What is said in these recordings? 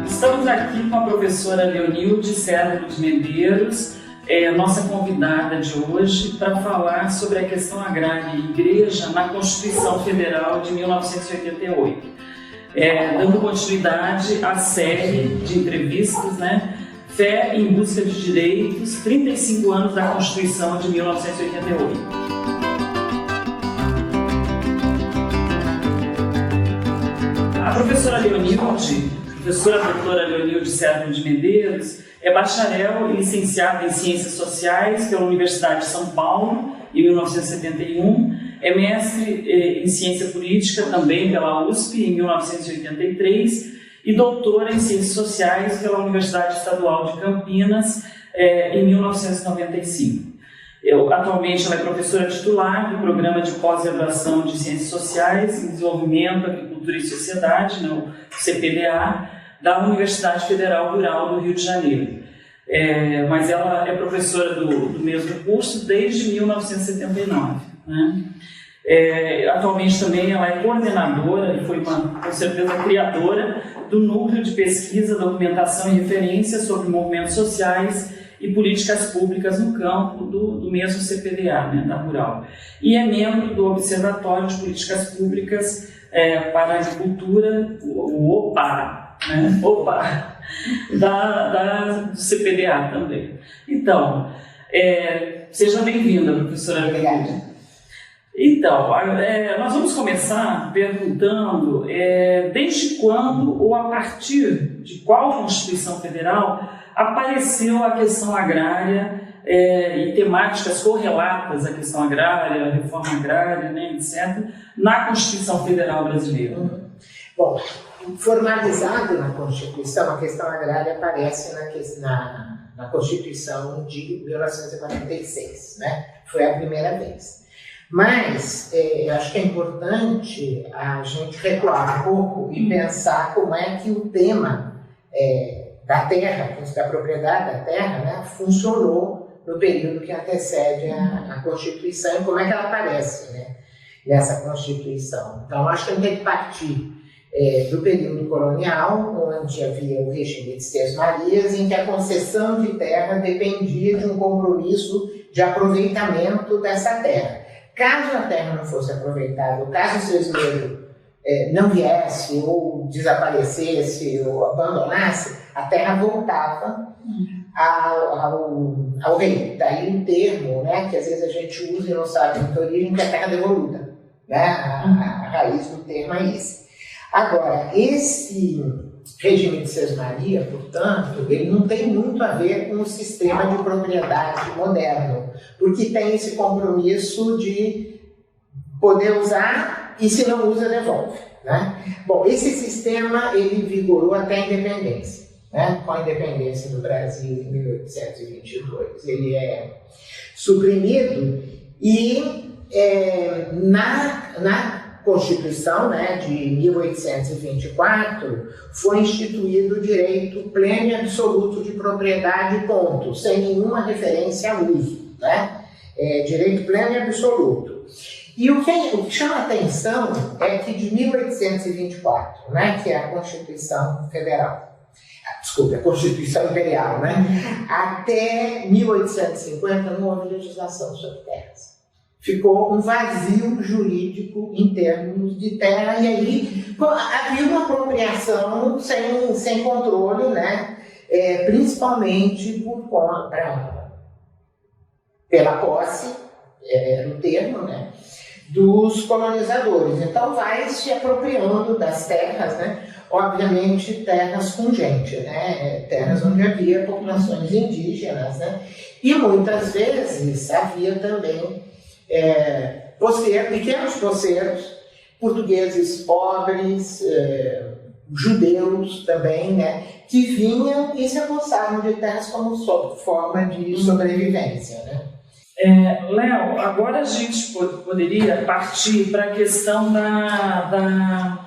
Estamos aqui com a professora Leonilde Cedro de Medeiros, nossa convidada de hoje, para falar sobre a questão agrária e igreja na Constituição Federal de 1988. Dando continuidade à série de entrevistas, né? Fé em Busca de Direitos, 35 anos da Constituição de 1988. A professora Leonilde, professora doutora Leonilde Cedro de Medeiros, é bacharel e licenciada em Ciências Sociais pela Universidade de São Paulo, em 1971, é mestre em Ciência Política também pela USP, em 1983, e doutora em Ciências Sociais pela Universidade Estadual de Campinas, em 1995. Atualmente ela é professora titular do Programa de Pós-Graduação de Ciências Sociais em Desenvolvimento, Agricultura e Sociedade, o CPDA, da Universidade Federal Rural do Rio de Janeiro. Mas ela é professora do mesmo curso desde 1979. Né? Atualmente também ela é coordenadora e foi com certeza criadora do Núcleo de Pesquisa, Documentação e Referência sobre Movimentos Sociais e Políticas Públicas no campo do mesmo CPDA, né, da Rural. E é membro do Observatório de Políticas Públicas para a Agricultura, o OPA, né? OPA, do CPDA também. Então, seja bem-vinda, professora. Obrigada. Então, nós vamos começar perguntando desde quando ou a partir de qual Constituição Federal apareceu a questão agrária e temáticas correlatas à questão agrária, à reforma agrária, né, etc., na Constituição Federal brasileira. Bom, formalizado na Constituição, a questão agrária aparece na Constituição de 1946, né? Foi a primeira vez. Mas eu acho que é importante a gente recuar um pouco e pensar como é que o tema da terra, da propriedade da terra, né, funcionou no período que antecede a Constituição e como é que ela aparece, né, nessa Constituição. Então, acho que a gente tem que partir do período colonial, onde havia o regime de Sesmarias, em que a concessão de terra dependia de um compromisso de aproveitamento dessa terra. Caso a terra não fosse aproveitada, caso o seu esmero não viesse, ou desaparecesse, ou abandonasse, a terra voltava ao rei. Daí um termo, né, que às vezes a gente usa e não sabe muita origem, que é a terra devoluta. Né? A raiz do termo é esse. Agora, esse regime de Sesmaria, portanto, ele não tem muito a ver com o sistema de propriedade moderno, porque tem esse compromisso de poder usar e, se não usa, devolve. Né? Bom, esse sistema ele vigorou até a independência, né? Com a independência do Brasil em 1822. Ele é suprimido e na Constituição, né, de 1824, foi instituído o direito pleno e absoluto de propriedade, ponto, sem nenhuma referência a uso. Né? Direito pleno e absoluto. E o que chama a atenção é que de 1824, né, que é a Constituição Federal, desculpe, a Constituição Imperial, né, até 1850 não houve legislação sobre terras. Ficou um vazio jurídico em termos de terra, e aí havia uma apropriação sem controle, né? Principalmente pela posse, no termo, né? Dos colonizadores. Então vai se apropriando das terras, né? Obviamente terras com gente, né? Terras onde havia populações indígenas, né? E muitas vezes havia também pequenos poceiros, portugueses pobres, judeus também, né, que vinham e se apossavam de terras como forma de sobrevivência. Né? Léo, agora a gente poderia partir para a questão da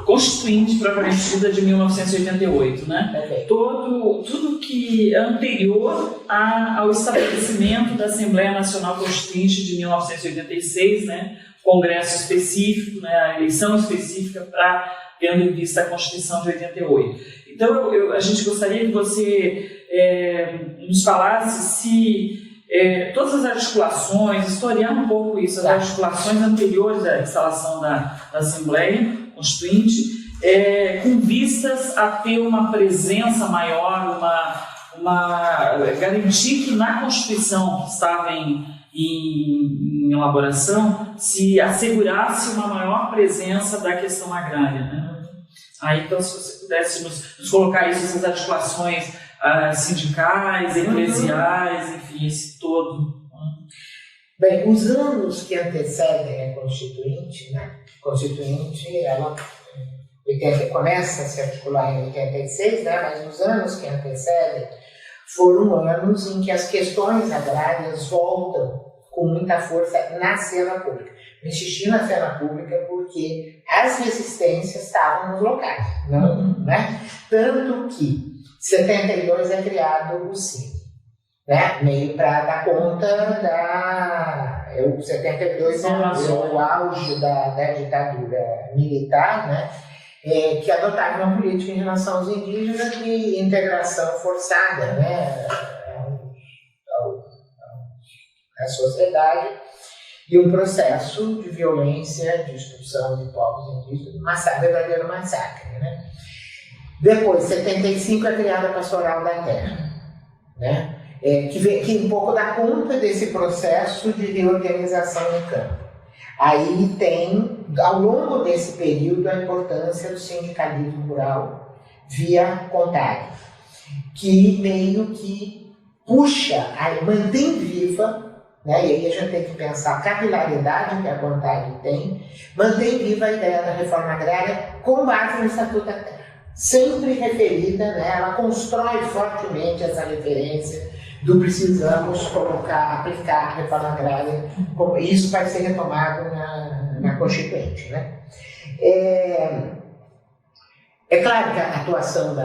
Constituinte propriamente dita de 1988, né? Okay. Tudo que é anterior ao estabelecimento da Assembleia Nacional Constituinte de 1986, né, congresso específico, né, a eleição específica tendo em vista a Constituição de 88. Então, a gente gostaria que você nos falasse se todas as articulações, historiar um pouco isso, as articulações anteriores à instalação da Assembleia Constituinte, com vistas a ter uma presença maior, garantir que na Constituição que estava em elaboração se assegurasse uma maior presença da questão agrária, né? Aí, então, se você pudesse nos colocar isso, essas articulações sindicais, eclesiais, enfim, esse todo. Bem, os anos que antecedem a Constituinte, né? A Constituinte, ela começa a se articular em 86, né? Mas os anos que antecedem foram anos em que as questões agrárias voltam com muita força na cena pública. Eu insisti na cena pública porque as resistências estavam nos locais, não, né? Tanto que em 72 é criado o CIN, né? Meio para dar conta o 72 é o auge da ditadura militar, né? Que adotava uma política em relação aos indígenas de integração forçada, né? A sociedade, e um processo de violência, de expulsão de povos indígenas, verdadeiro massacre, né? Depois, 75 é criada a Pastoral da Terra, né? Que um pouco dá conta desse processo de reorganização no campo. Aí tem, ao longo desse período, a importância do sindicalismo rural via CONTAG, que meio que puxa, mantém viva, né? E aí a gente tem que pensar a capilaridade que a CONTAG tem, mantém viva a ideia da reforma agrária com base no Estatuto da Terra. Sempre referida, né? Ela constrói fortemente essa referência do precisamos aplicar a reforma agrária, isso vai ser retomado na Constituinte, né? É claro que a atuação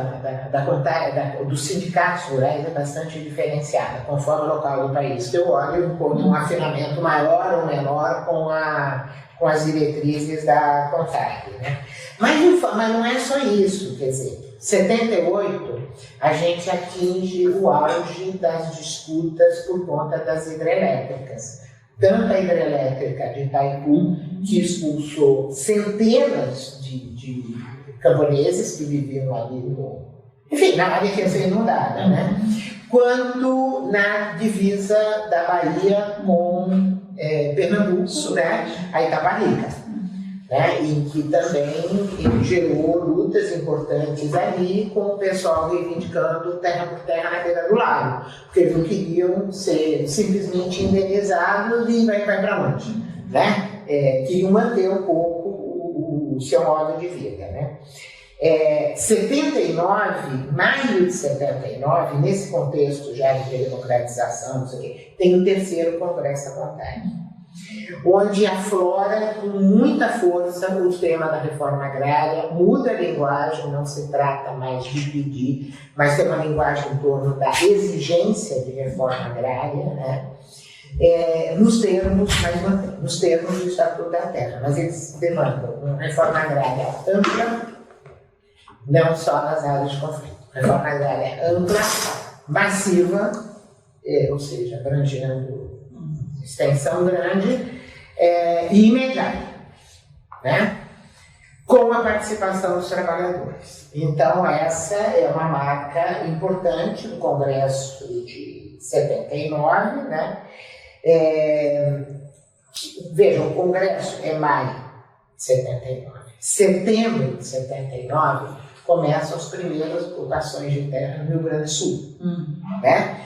dos sindicatos rurais é bastante diferenciada, conforme o local do país. Eu olho encontro um afinamento maior ou menor com as diretrizes da CONTAG, né? Mas não é só isso, quer dizer, 78 a gente atinge o auge das disputas por conta das hidrelétricas. Tanto a hidrelétrica de Itaipu, que expulsou centenas de camponeses que viviam ali na área que ia ser inundada, né? Quanto na divisa da Bahia com Pernambuco, né? A Itaparica, né? Em que também gerou lutas importantes ali, com o pessoal reivindicando terra por terra na beira do lago, porque eles não queriam ser simplesmente indenizados e vai para onde, né? Queriam manter um pouco o seu modo de vida, né? 79, maio de 79, nesse contexto já de redemocratização, não sei o quê, tem o terceiro Congresso da CONTAG, onde aflora com muita força o tema da reforma agrária, muda a linguagem, não se trata mais de pedir, mas tem uma linguagem em torno da exigência de reforma agrária, né? Nos termos do Estatuto da Terra, mas eles demandam uma reforma agrária ampla, não só nas áreas de conflito. Reforma agrária ampla, massiva, ou seja, abrangendo extensão grande e imediata, né? Com a participação dos trabalhadores. Então, essa é uma marca importante do Congresso de 79, né? Vejam, o Congresso é maio de 79. Setembro de 79 começam as primeiras ocupações de terra no Rio Grande do Sul, né?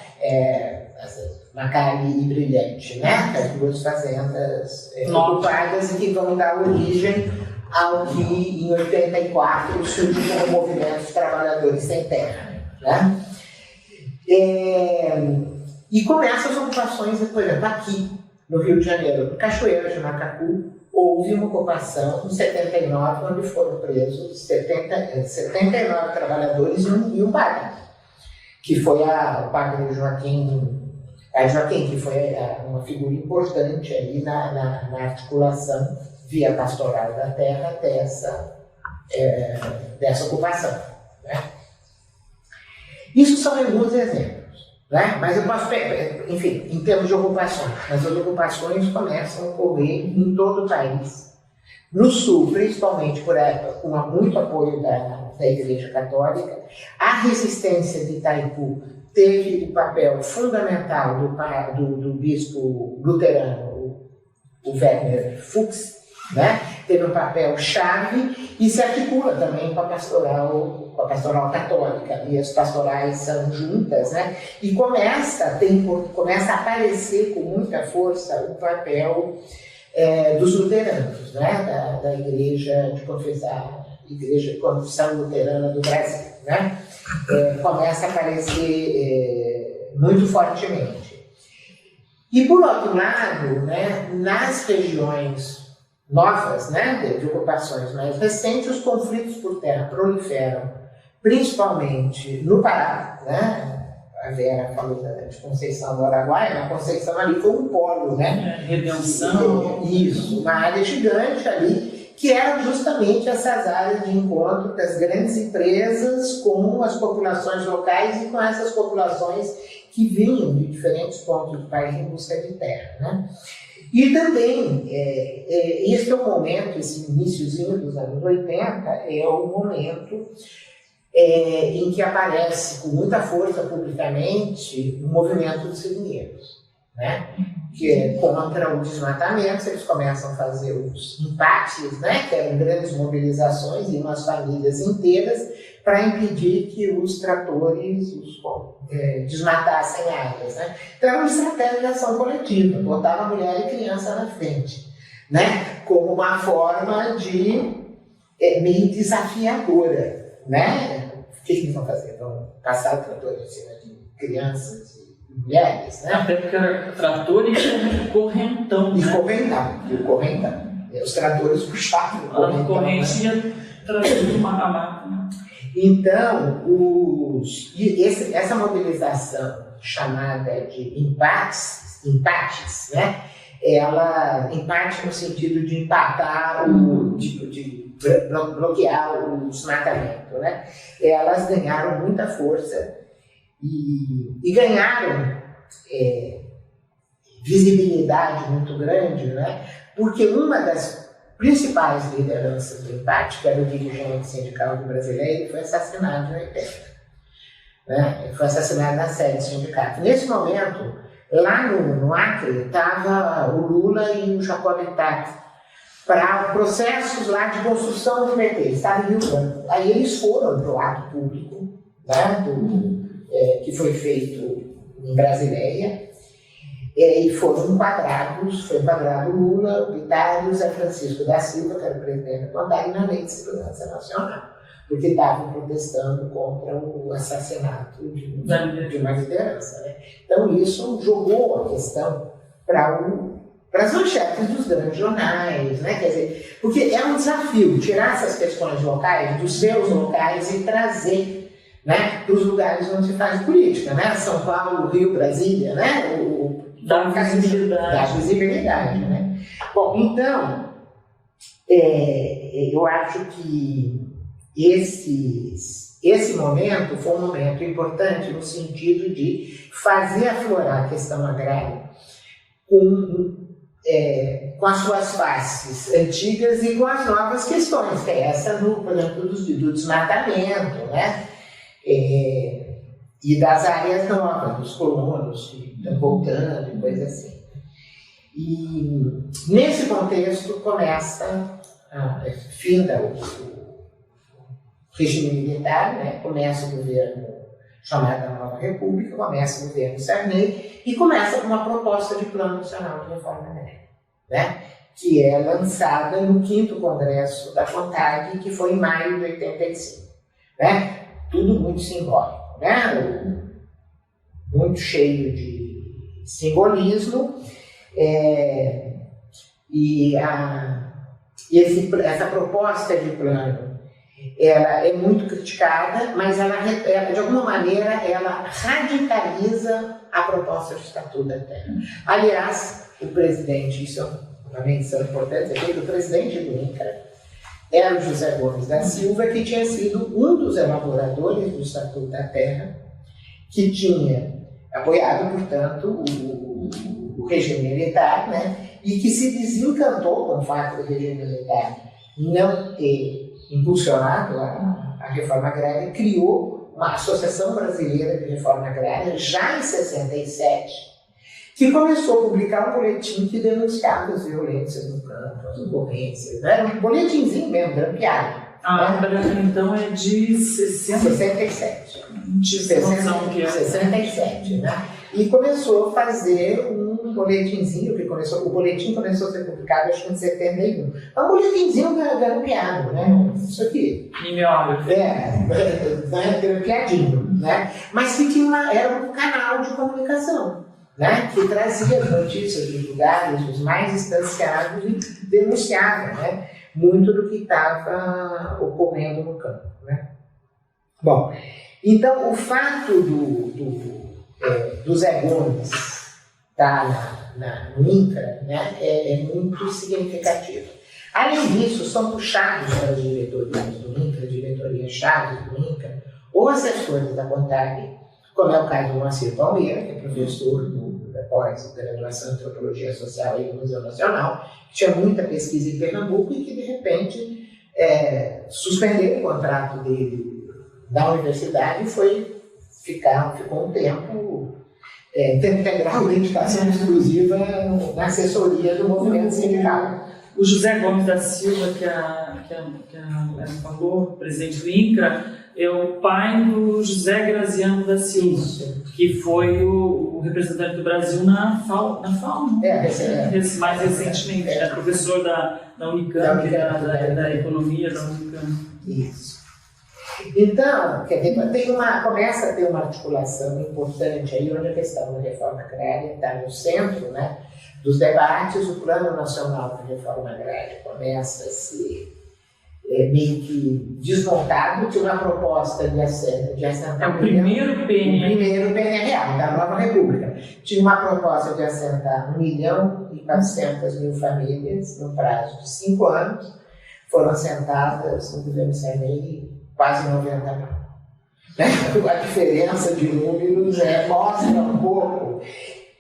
Macari e Brilhante, né? As duas fazendas ocupadas e que vão dar origem ao que em 84 surge como movimento de trabalhadores sem terra, né? E começam as ocupações, por exemplo, aqui no Rio de Janeiro, no Cachoeiro de Macacu, houve uma ocupação em 79, onde foram presos 79 trabalhadores e um padre, que foi o padre Joaquim A Joaquim, que foi uma figura importante ali na articulação via pastoral da terra dessa ocupação. Né? Isso são alguns exemplos. Né? Mas eu posso, enfim, em termos de ocupações, as ocupações começam a ocorrer em todo o país. No Sul, principalmente com muito apoio da Igreja Católica, a resistência de Itaipu teve o papel fundamental do bispo luterano, o Werner Fuchs, né? Teve um papel chave e se articula também com a pastoral católica, e as pastorais são juntas, né? E começa a aparecer com muita força o papel dos luteranos, né? da Igreja de Confissão Luterana do Brasil, né? Começa a aparecer muito fortemente. E, por outro lado, né, nas regiões novas, né, de ocupações mais recentes, os conflitos por terra proliferam, principalmente no Pará, né? A Vera falou de Conceição do Araguaia, a Conceição ali foi um polo, né? Redenção. Isso, uma área gigante ali, que eram justamente essas áreas de encontro das grandes empresas com as populações locais e com essas populações que vinham de diferentes pontos do país em busca de terra, né? E também, esse é o momento, esse iniciozinho dos anos 80, é o momento em que aparece com muita força publicamente o movimento dos seringueiros, né? Que é contra o desmatamento. Eles começam a fazer os empates, né? Que eram grandes mobilizações e umas famílias inteiras para impedir que os tratores desmatassem áreas, né? Então era uma estratégia de ação coletiva, botava mulher e criança na frente, né? Como uma forma de meio desafiadora, né? O que eles vão fazer? Vão passar o trator em cima de crianças e mulheres, né? Até porque era trator e correntão. E correntão. Os tratores puxavam o correntão. A corrente ia trazendo uma máquina. Então, essa mobilização chamada de empates, né? Ela empate no sentido de empatar de bloquear o desmatamento, né? Elas ganharam muita força e ganharam visibilidade muito grande, né? Porque uma das principais lideranças do empate, que era o dirigente sindical do brasileiro, foi assassinado em 80. Né? Ele foi assassinado na sede do sindicato. Nesse momento, lá no Acre, estava o Lula e o Jacob Ittak para processos lá de construção do PT. Estavam em Rio Branco. Aí eles foram para o ato público, né, que foi feito em Brasileia, e foram enquadrados, foi enquadrado o Lula, o Ittak e o Zé Francisco da Silva, que era o presidente da Condade, na Lei de Segurança Nacional, porque estavam protestando contra o assassinato de uma liderança. Né? Então isso jogou a questão para as manchetes dos grandes jornais, né? Quer dizer, porque é um desafio tirar essas questões locais dos seus locais e trazer, né, para os lugares onde se faz política, né? São Paulo, Rio, Brasília, né? Da visibilidade, né? Bom, então, eu acho que esse momento foi um momento importante no sentido de fazer aflorar a questão agrária com as suas faces antigas e com as novas questões, que é essa, por exemplo, do desmatamento, né? E das áreas novas, dos colonos que estão voltando e coisas assim. E nesse contexto finda o regime militar, né? Começa o governo chamado da Nova República, começa o governo Sarney e começa com uma proposta de Plano Nacional de Reforma Agrária, né? Que é lançada no 5º Congresso da CONTAG, que foi em maio de 85. Né? Tudo muito simbólico, né? Muito cheio de simbolismo, e essa proposta de plano ela é muito criticada, mas ela, de alguma maneira, ela radicaliza a proposta de Estatuto da Terra. Aliás, o presidente, isso é uma menção importante, o presidente do INCRA era o José Gomes da Silva, que tinha sido um dos elaboradores do Estatuto da Terra, que tinha apoiado, portanto, o regime militar, né, e que se desencantou com o fato do regime militar não ter impulsionado a reforma agrária, e criou uma Associação Brasileira de Reforma Agrária, já em 67, que começou a publicar um boletim que denunciava as violências no campo, as ocorrências, né? Um boletimzinho mesmo, grampeado. Então é de 67. Que é 67, né? E começou a fazer um boletimzinho, o boletim começou a ser publicado acho que em 71. É um boletimzinho grampeado, né? Isso aqui. Mimeógrafo. Grampeadinho, né? Mas que era um canal de comunicação, né? Que trazia as notícias dos lugares os mais distanciados e denunciava, né? Muito do que estava ocorrendo no campo, né? Bom, então o fato do Zé Gomes estar no INCRA, né, é muito significativo. Além disso, são puxados para as diretorias do INCRA, diretorias-chave do INCRA, ou assessores da CONTAG, como é o caso do Moacir Palmeira, que é professor da pós-graduação em Antropologia Social aí no Museu Nacional, que tinha muita pesquisa em Pernambuco e que, de repente, suspendeu o contrato dele da universidade e ficou um tempo integral, dedicação exclusiva na assessoria do movimento sindical. O José Gomes da Silva, que a falou, presidente do INCRA, é o pai do José Graziano da Silva, que foi o representante do Brasil na FAO, mais recentemente, professor da Unicamp, da economia da Unicamp. Isso. Então, começa a ter uma articulação importante aí, onde a questão da reforma agrária está no centro, né, dos debates. O Plano Nacional de Reforma Agrária começa a ser meio que desmontado. Tinha uma proposta de assentar... É o primeiro PNRA da Nova República. Tinha uma proposta de assentar 1.400.000 famílias no prazo de 5 anos. Foram assentadas no governo Sarney quase 90 mil. A diferença de números mostra um pouco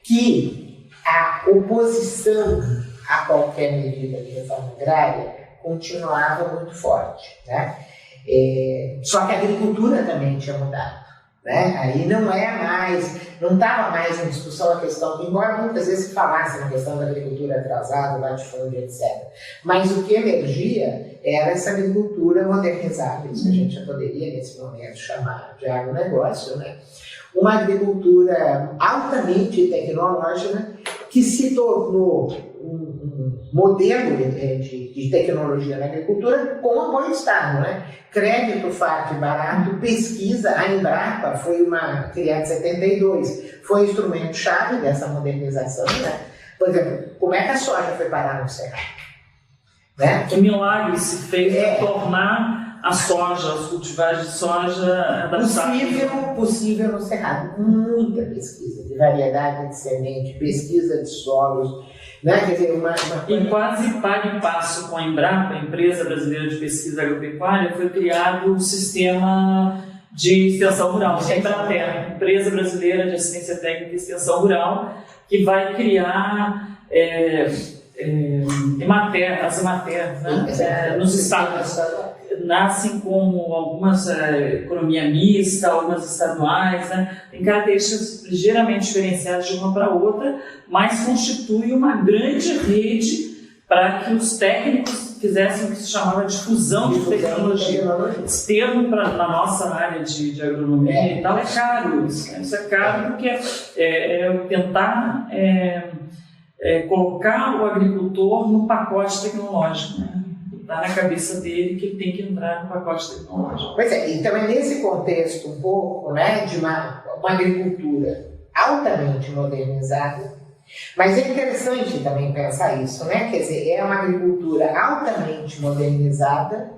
que a oposição a qualquer medida de reforma agrária continuava muito forte, né? Só que a agricultura também tinha mudado, né? Aí não estava mais em discussão a questão, embora muitas vezes se falasse na questão da agricultura atrasada, latifúndio, etc. Mas o que emergia era essa agricultura modernizada, isso que a gente já poderia, nesse momento, chamar de agronegócio, né? Uma agricultura altamente tecnológica que se tornou um modelo de tecnologia na agricultura com apoio do Estado, né? Crédito fácil e barato, pesquisa. A Embrapa foi criada em 72, foi instrumento-chave dessa modernização, né? Por exemplo, como é que a soja foi parar no Cerrado? Né? Que milagre se fez para tornar a soja, os cultivares de soja adaptados. Possível no Cerrado. Muita pesquisa de variedade de semente, pesquisa de solos, né? Quer dizer, E quase para e passo com a Embrapa, a Empresa Brasileira de Pesquisa Agropecuária, foi criado o sistema de extensão rural, a Embrater, Empresa Brasileira de Assistência Técnica e Extensão Rural, que vai criar as Emater, né? Nos estados. Nascem como algumas economia mista, algumas estaduais, né? Tem características ligeiramente diferenciadas de uma para outra, mas constitui uma grande rede para que os técnicos fizessem o que se chamava de fusão de tecnologia. Esse termo na nossa área de agronomia e tal é caro. Isso é caro porque tentar colocar o agricultor no pacote tecnológico, né? Está na cabeça dele que ele tem que entrar no pacote tecnológico. Pois é, então é nesse contexto um pouco, né, de uma agricultura altamente modernizada, mas é interessante também pensar isso, né? Quer dizer, é uma agricultura altamente modernizada,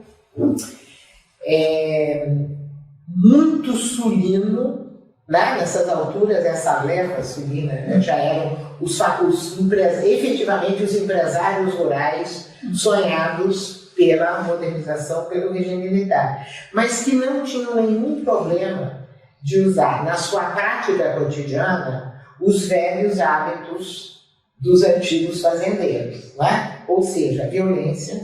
muito sulino, né? Nessas alturas, essa leva sulina, né? Já eram efetivamente os empresários rurais sonhados pela modernização, pelo regime militar, mas que não tinham nenhum problema de usar na sua prática cotidiana os velhos hábitos dos antigos fazendeiros, né? Ou seja, violência,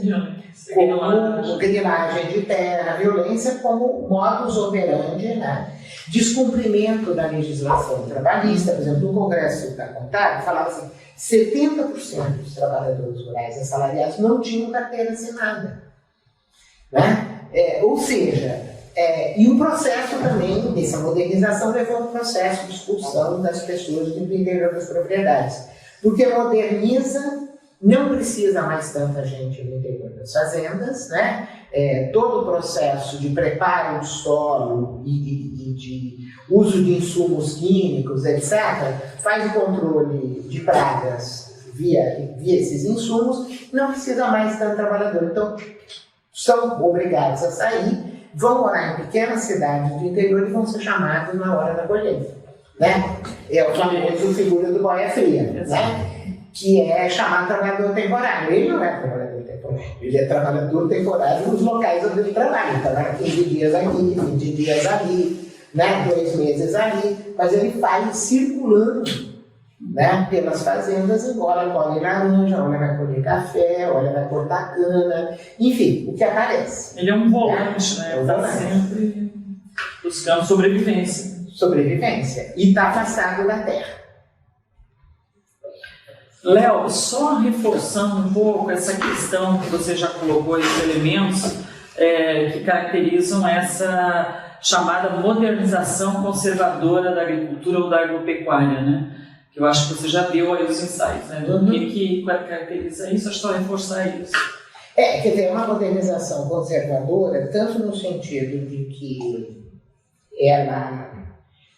como grilagem de terra, violência como modus operandi, né? Descumprimento da legislação trabalhista. Por exemplo, no Congresso da CONTAG falava assim, 70% dos trabalhadores rurais assalariados não tinham carteira assinada, né? Ou seja, e o processo também dessa modernização levou a um processo de expulsão das pessoas do interior das propriedades, porque moderniza, não precisa mais tanta gente no interior das fazendas, né? Todo o processo de preparo do solo e de uso de insumos químicos, etc., faz o controle de pragas via esses insumos, não precisa mais tanto trabalhador. Então, são obrigados a sair, vão morar em pequenas cidades do interior e vão ser chamados na hora da colheita, né? É o famoso figura do boia fria, né? Que é chamado trabalhador temporário. Ele não é trabalhador temporário, ele é trabalhador temporário nos locais onde ele trabalha. Ele trabalha 15 dias aqui, 20 dias ali, né? 2 meses ali, mas ele vai circulando, né? Pelas fazendas, embora colhe laranja, olha vai colher café, olha vai cortar cana, enfim, o que aparece. Ele é um volante, né? Está sempre buscando sobrevivência. Sobrevivência. E está afastado da terra. Léo, só reforçando um pouco essa questão que você já colocou, esses elementos que caracterizam essa chamada modernização conservadora da agricultura ou da agropecuária, né? Que eu acho que você já deu aí os insights, né? Do que caracteriza isso, acho que só reforçar isso. Quer dizer, é uma modernização conservadora, tanto no sentido de que ela,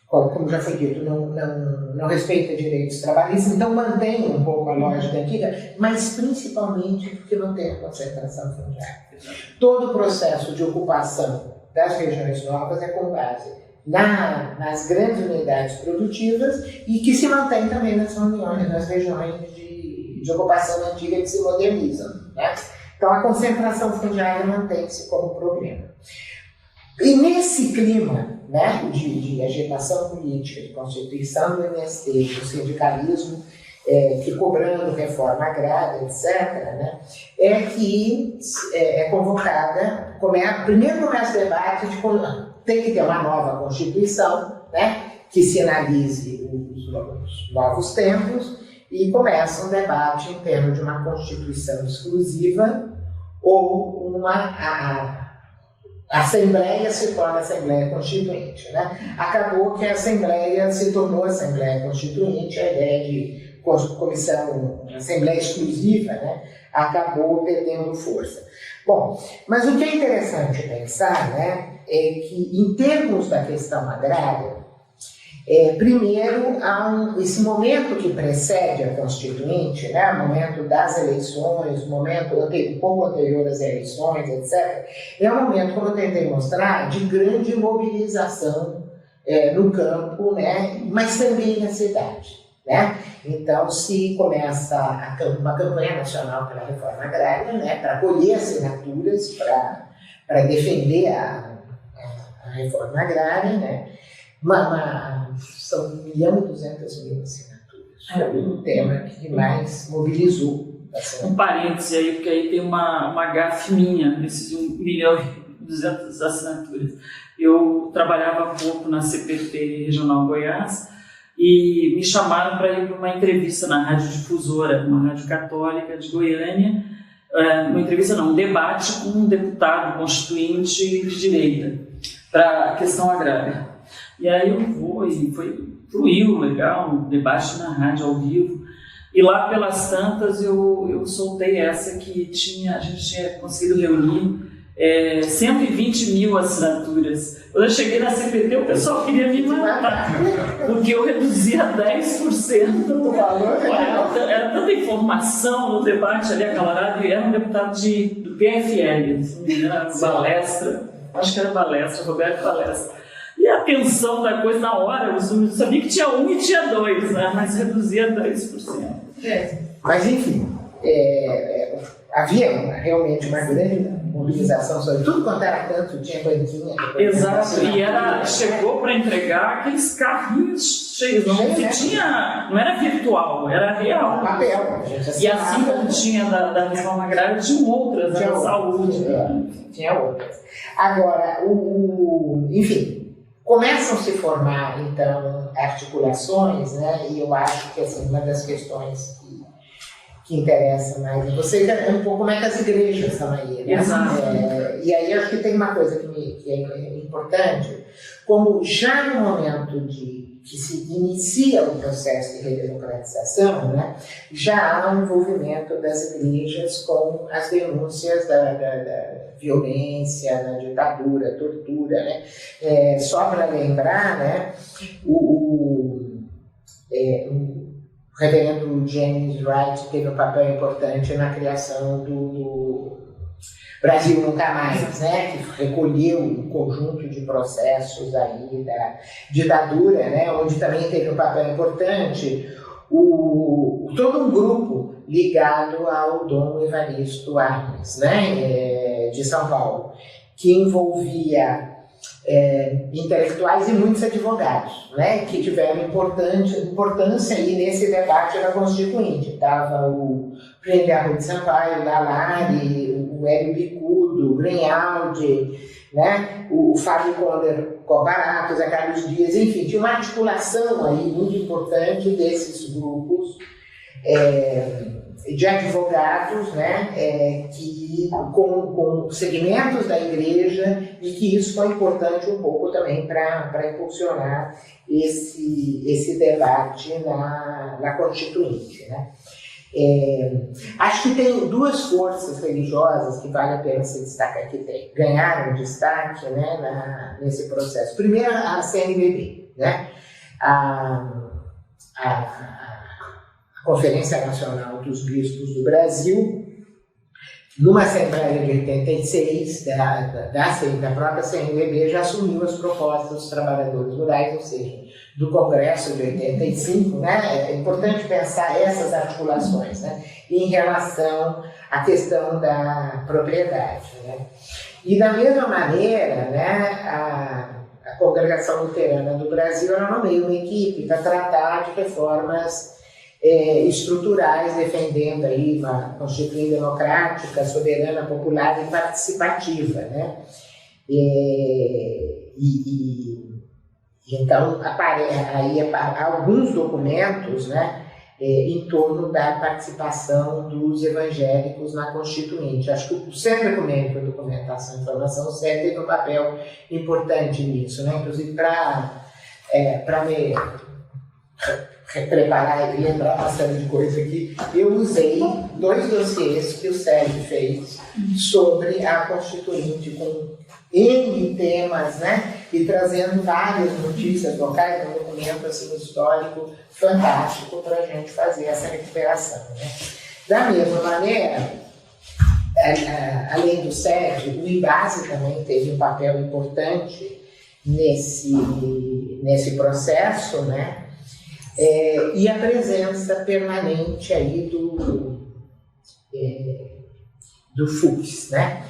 como já foi dito, não respeita direitos trabalhistas, então mantém um pouco a lógica antiga, mas principalmente porque não tem a concentração fundiária. Todo o processo de ocupação das regiões novas é com base nas grandes unidades produtivas e que se mantém também nas regiões de ocupação antiga que se modernizam, né? Então a concentração fundiária mantém-se como problema. E nesse clima, né, de agitação política, de constituição do MST, do sindicalismo, que cobrando reforma agrária, etc., né, que é convocada, primeiro começa o debate de tem que ter uma nova Constituição, né, que sinalize os novos tempos, e começa um debate em termos de uma Constituição exclusiva ou a Assembleia se torna Assembleia Constituinte, né? Acabou que a Assembleia se tornou Assembleia Constituinte, a ideia de comissão, Assembleia Exclusiva, né? Acabou perdendo força. Bom, mas o que é interessante pensar, né, é que em termos da questão agrária, primeiro, há esse momento que precede a Constituinte, né, o momento das eleições, o momento um pouco anterior às eleições, etc., é um momento, como eu tentei mostrar, de grande mobilização no campo, né, mas também na cidade, né? Então, se começa uma campanha nacional pela reforma agrária, né, para colher assinaturas, para defender a reforma agrária, né? São 1.200.000 assinaturas. Foi o tema que mais mobilizou. Um parêntese aí, porque aí tem uma gafe minha nesses 1.200.000 assinaturas. Eu trabalhava há pouco na CPT Regional Goiás e me chamaram para ir para uma entrevista na Rádio Difusora, uma rádio católica de Goiânia, um debate com um deputado constituinte de direita para a questão agrária. E aí eu vou, e fluiu legal, um debate na rádio ao vivo, e lá pelas tantas eu soltei essa que a gente tinha conseguido reunir 120.000 assinaturas. Quando eu cheguei na CPT, o pessoal queria me matar, porque eu reduzia 10% do valor. Era tanta informação no debate ali acalorado, e era um deputado do PFL, se não me engano, palestra. acho que era Balestra, Roberto Balestra. E a tensão da coisa na hora, eu sabia que tinha 1 e tinha 2, né? Mas reduzia a 10%. Mas enfim, havia realmente uma grande mobilização sobre tudo quanto era canto, tinha banquinha. Exato, e chegou para entregar aqueles carrinhos cheios, não era virtual, era real. Papel. E assim como tinha da reforma agrária, tinha outras, da saúde. Tinha outras. Agora, enfim, começam a se formar, então, articulações, né? E eu acho que assim, uma das questões que interessa mais a vocês é um pouco como é que as igrejas estão aí. Né? Exato. E aí acho que tem uma coisa que é importante, como já no momento que se inicia o processo de redemocratização, né, já há um envolvimento das igrejas com as denúncias da violência, da ditadura, tortura. Né? Só para lembrar, né, o reverendo James Wright teve um papel importante na criação do Brasil Nunca Mais, né, que recolheu um conjunto de processos aí da ditadura, né, onde também teve um papel importante todo um grupo ligado ao Dom Evaristo Arnes, né, de São Paulo, que envolvia intelectuais e muitos advogados, né, que tiveram importância aí nesse debate da Constituinte. Estava o Prêmio Arruda de Sampaio, o Dalari, o Hélio Bicudo, o Grinaldi, né, o Fábio Comparato, o Zé Carlos Dias, enfim, tinha uma articulação aí muito importante desses grupos de advogados, né, com segmentos da igreja, e que isso foi importante um pouco também para impulsionar esse debate na Constituinte. Né? Acho que tem duas forças religiosas que vale a pena se destacar, que ganharam destaque, né, nesse processo. Primeiro, a CNBB, né? A Conferência Nacional dos Bispos do Brasil, numa Assembleia de 86 da própria CNBB, já assumiu as propostas dos trabalhadores rurais, ou seja, do Congresso de 85, né? É importante pensar essas articulações, né, em relação à questão da propriedade. Né? E da mesma maneira, né, a Congregação Luterana do Brasil nomeou uma equipe para tratar de reformas estruturais, defendendo aí uma Constituinte democrática, soberana, popular e participativa, né? Então, aí alguns documentos, né, em torno da participação dos evangélicos na Constituinte. Acho que o Centro Ecumênico de Documentação e Informação, o CED, teve um papel importante nisso, né? Inclusive para me preparar e lembrar uma série de coisas aqui, eu usei 2 dossiês que o Sérgio fez sobre a Constituinte, com N temas, né? E trazendo várias notícias locais, um documento assim, histórico fantástico para a gente fazer essa recuperação. Né? Da mesma maneira, além do Sérgio, o IBASE também teve um papel importante nesse processo, né? E a presença permanente aí do Fux, né?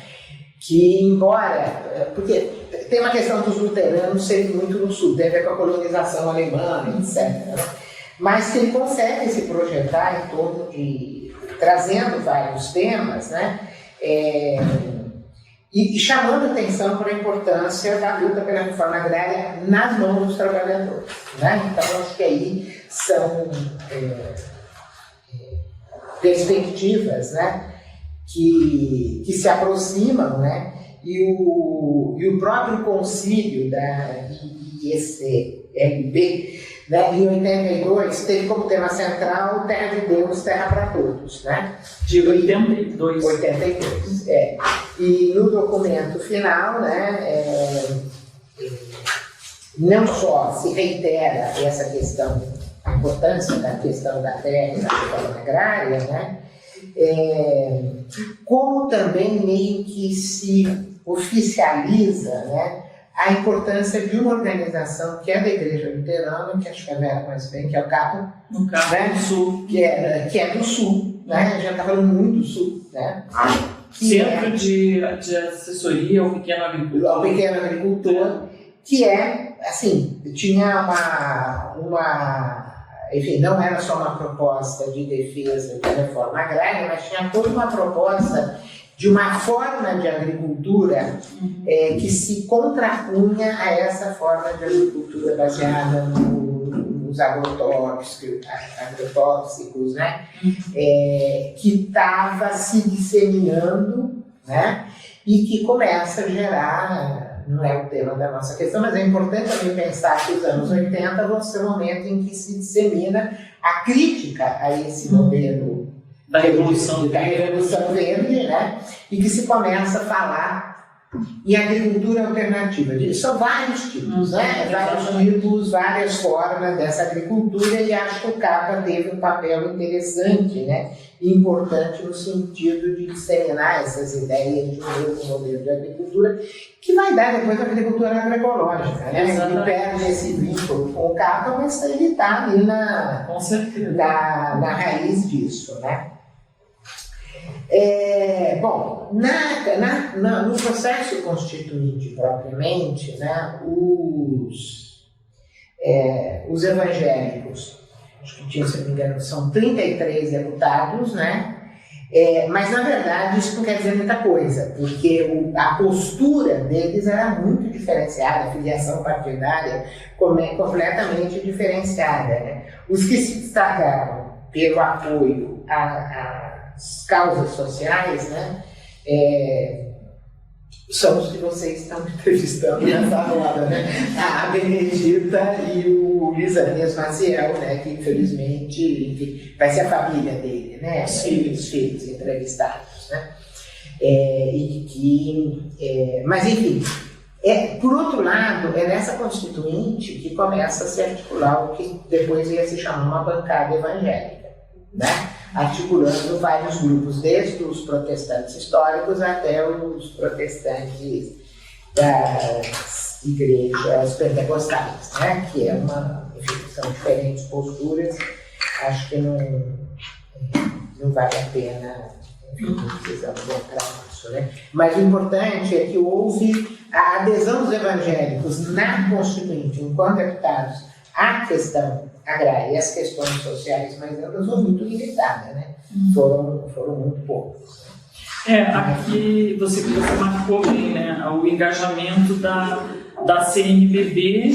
Que embora, porque tem uma questão dos luteranos serem muito no sul, tem a ver com a colonização alemã, etc. Né? Mas que ele consegue se projetar em torno de, trazendo vários temas, né? E chamando atenção para a importância da luta pela reforma agrária nas mãos dos trabalhadores. Né? Então, acho que aí são perspectivas, né, que se aproximam, né? E o próprio concílio da IECLB, né, em 82, teve como tema central Terra de Deus, Terra para Todos. Né? De 82. 82, E no documento final, né, não só se reitera essa questão, a importância da questão da terra e da reforma agrária, né, como também meio que se oficializa, né, a importância de uma organização que é da Igreja Luterana, que acho que a Vera conhece bem, que é o CAPA, né, do Sul, que é do Sul, né? A gente está falando muito do Sul, né? Centro de assessoria ao pequeno agricultor. Ao pequeno agricultor, que é, assim, tinha enfim, não era só uma proposta de defesa da reforma agrária, mas tinha toda uma proposta de uma forma de agricultura que se contrapunha a essa forma de agricultura baseada nos agrotóxicos, né? Que estava se disseminando, né? E que começa a gerar, não é o tema da nossa questão, mas é importante também pensar que os anos 80 vão ser o momento em que se dissemina a crítica a esse modelo da Revolução Verde, né? E que se começa a falar em agricultura alternativa. São vários tipos, né? Vários tipos, várias formas dessa agricultura, e acho que o CAPA teve um papel interessante, né? E importante no sentido de disseminar essas ideias de um novo modelo de agricultura que vai dar depois a agricultura agroecológica, né? Ele perde esse vínculo com o CAPA, mas ele está ali na raiz disso, né? Bom, no processo constituinte propriamente, né, os evangélicos, acho que tinha, se não me engano, são 33 deputados, né? Mas na verdade isso não quer dizer muita coisa, porque a postura deles era muito diferenciada, a filiação partidária completamente diferenciada, né? Os que se destacaram pelo apoio às causas sociais, né, são os que vocês estão entrevistando nessa roda, né? A Benedita e o Lisânias Maciel, né, que infelizmente, enfim, vai ser a família dele, né? Os filhos entrevistados, né? Mas enfim, por outro lado, é nessa constituinte que começa a se articular o que depois ia se chamar uma bancada evangélica, né? Articulando vários grupos, desde os protestantes históricos até os protestantes das igrejas pentecostais, né? Que enfim, são diferentes posturas, acho que não vale a pena, enfim, não precisamos entrar nisso, né? Mas o importante é que houve a adesão dos evangélicos na Constituinte, enquanto deputados, à questão agrária e as questões sociais mais amplas foi muito limitada, né? Foram muito poucos. Aqui você marcou bem, né, o engajamento da CNBB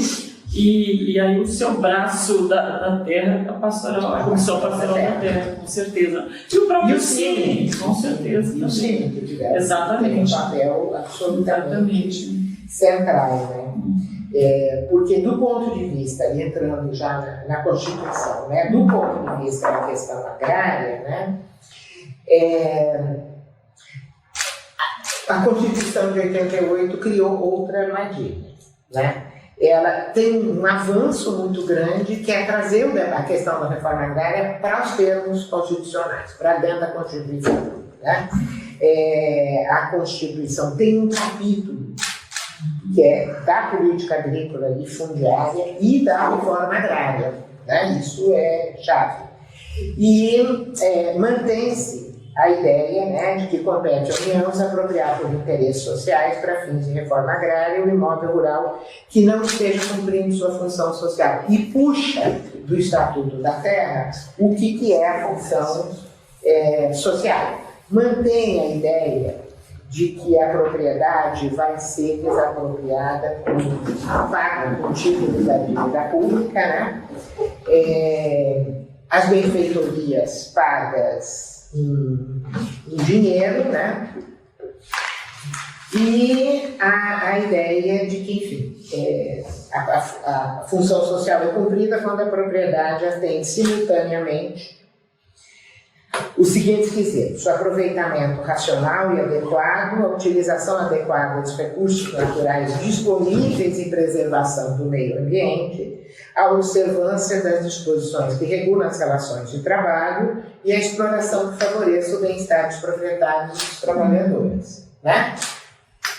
e aí o seu braço da terra, a Comissão Pastoral da Terra, com certeza. E o próprio Cine, com certeza. E o Cine, que tiveram exatamente. Um papel absolutamente central, né? Porque do ponto de vista, entrando já na Constituição, né, do ponto de vista da questão agrária, né, a Constituição de 88 criou outra armadilha, né? Ela tem um avanço muito grande, que é trazer a questão da reforma agrária para os termos constitucionais, para dentro da Constituição, né? A Constituição tem um capítulo que é da política agrícola e fundiária e da reforma agrária, né? Isso é chave. E mantém-se a ideia, né, de que compete à União se apropriar por interesses sociais para fins de reforma agrária o imóvel rural que não esteja cumprindo sua função social, e puxa do Estatuto da Terra o que é a função social. Mantém a ideia de que a propriedade vai ser desapropriada paga com títulos da dívida pública, né? As benfeitorias pagas em dinheiro, né? E a ideia de que, enfim, a função social é cumprida quando a propriedade atende simultaneamente os seguintes quesitos: o aproveitamento racional e adequado, a utilização adequada dos recursos naturais disponíveis e preservação do meio ambiente, a observância das disposições que regulam as relações de trabalho e a exploração que favoreça o bem-estar dos proprietários e dos trabalhadores. Né?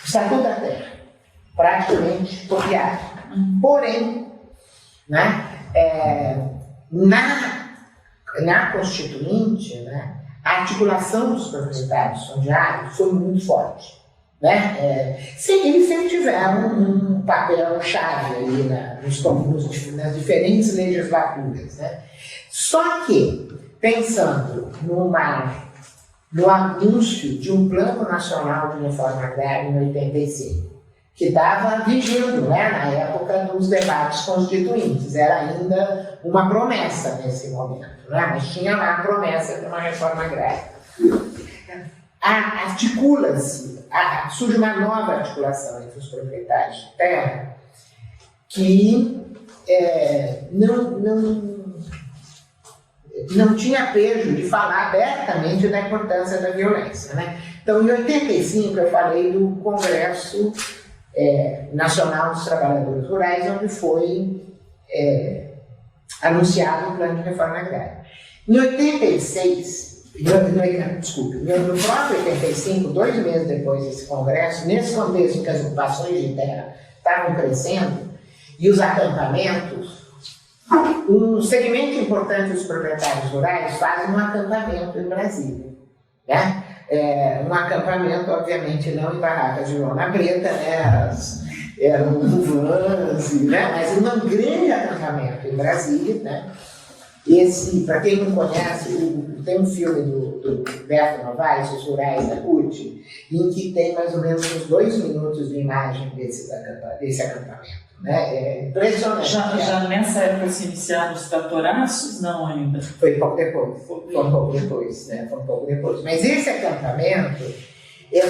O Estatuto da Terra, praticamente copiado. Porém, né, na Constituinte, né, a articulação dos proprietários fundiários foi muito forte. Né? Eles sempre tiveram um papel-chave ali nas diferentes legislaturas. Né? Só que, pensando no anúncio de um Plano Nacional de Reforma Agrária em 85, que estava vigindo, né, na época dos debates constituintes, era ainda uma promessa nesse momento, né? Mas tinha lá a promessa de uma reforma agrária. Surge uma nova articulação entre os proprietários de terra que não tinha pejo de falar abertamente da importância da violência. Né? Então, em 85, eu falei do Congresso Nacional dos Trabalhadores Rurais, onde foi anunciado o Plano de Reforma Agrária. Em 86, no próprio 85, 2 meses depois desse congresso, nesse contexto em que as ocupações de terra estavam crescendo e os acampamentos, um segmento importante dos proprietários rurais fazem um acampamento em Brasília. Né? Um acampamento, obviamente, não em barracas de lona preta, né? Eram vans, né? Mas um grande acampamento em Brasília. Né? Para quem não conhece, tem um filme do Beto Novaes, Os Rurais da CUT, em que tem mais ou menos uns 2 minutos de imagem desse acampamento. Né? É impressionante. Já nessa época se iniciaram os tratoraços? Não ainda. Foi um pouco depois. Né? Foi um pouco depois. Mas esse acampamento,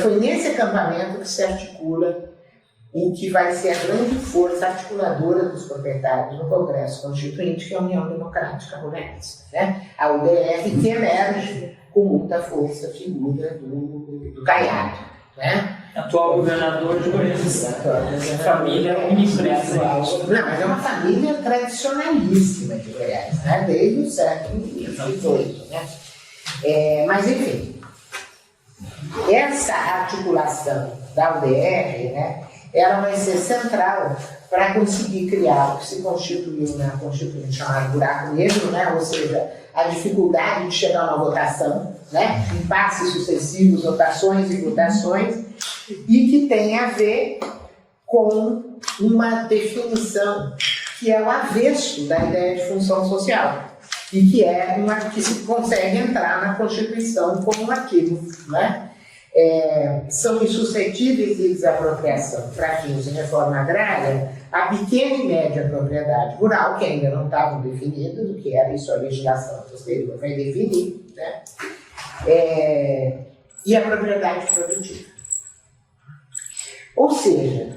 foi nesse acampamento que se articula o que vai ser a grande força articuladora dos proprietários no Congresso Constituinte, que é a União Democrática Ruralista, né? A UDR, que emerge com muita força a figura do Caiado, né? Atual governador de Goiás. Família unipresente. Não, mas é uma família tradicionalíssima de Goiás, né? Desde o século XVIII. Né? Mas, enfim, essa articulação da UDR, né, ela vai ser central para conseguir criar o que se constituiu na Constituinte chamado buraco negro, né? Ou seja, a dificuldade de chegar a uma votação, né? Impasses sucessivos, votações e votações, e que tem a ver com uma definição que é o avesso da ideia de função social e que se consegue entrar na Constituição como um artigo, né? São insuscetíveis de desapropriação para fins de reforma agrária a pequena e média propriedade rural, que ainda não estavam definidas, o que era isso, a legislação posterior vai definir, né? E a propriedade produtiva. Ou seja,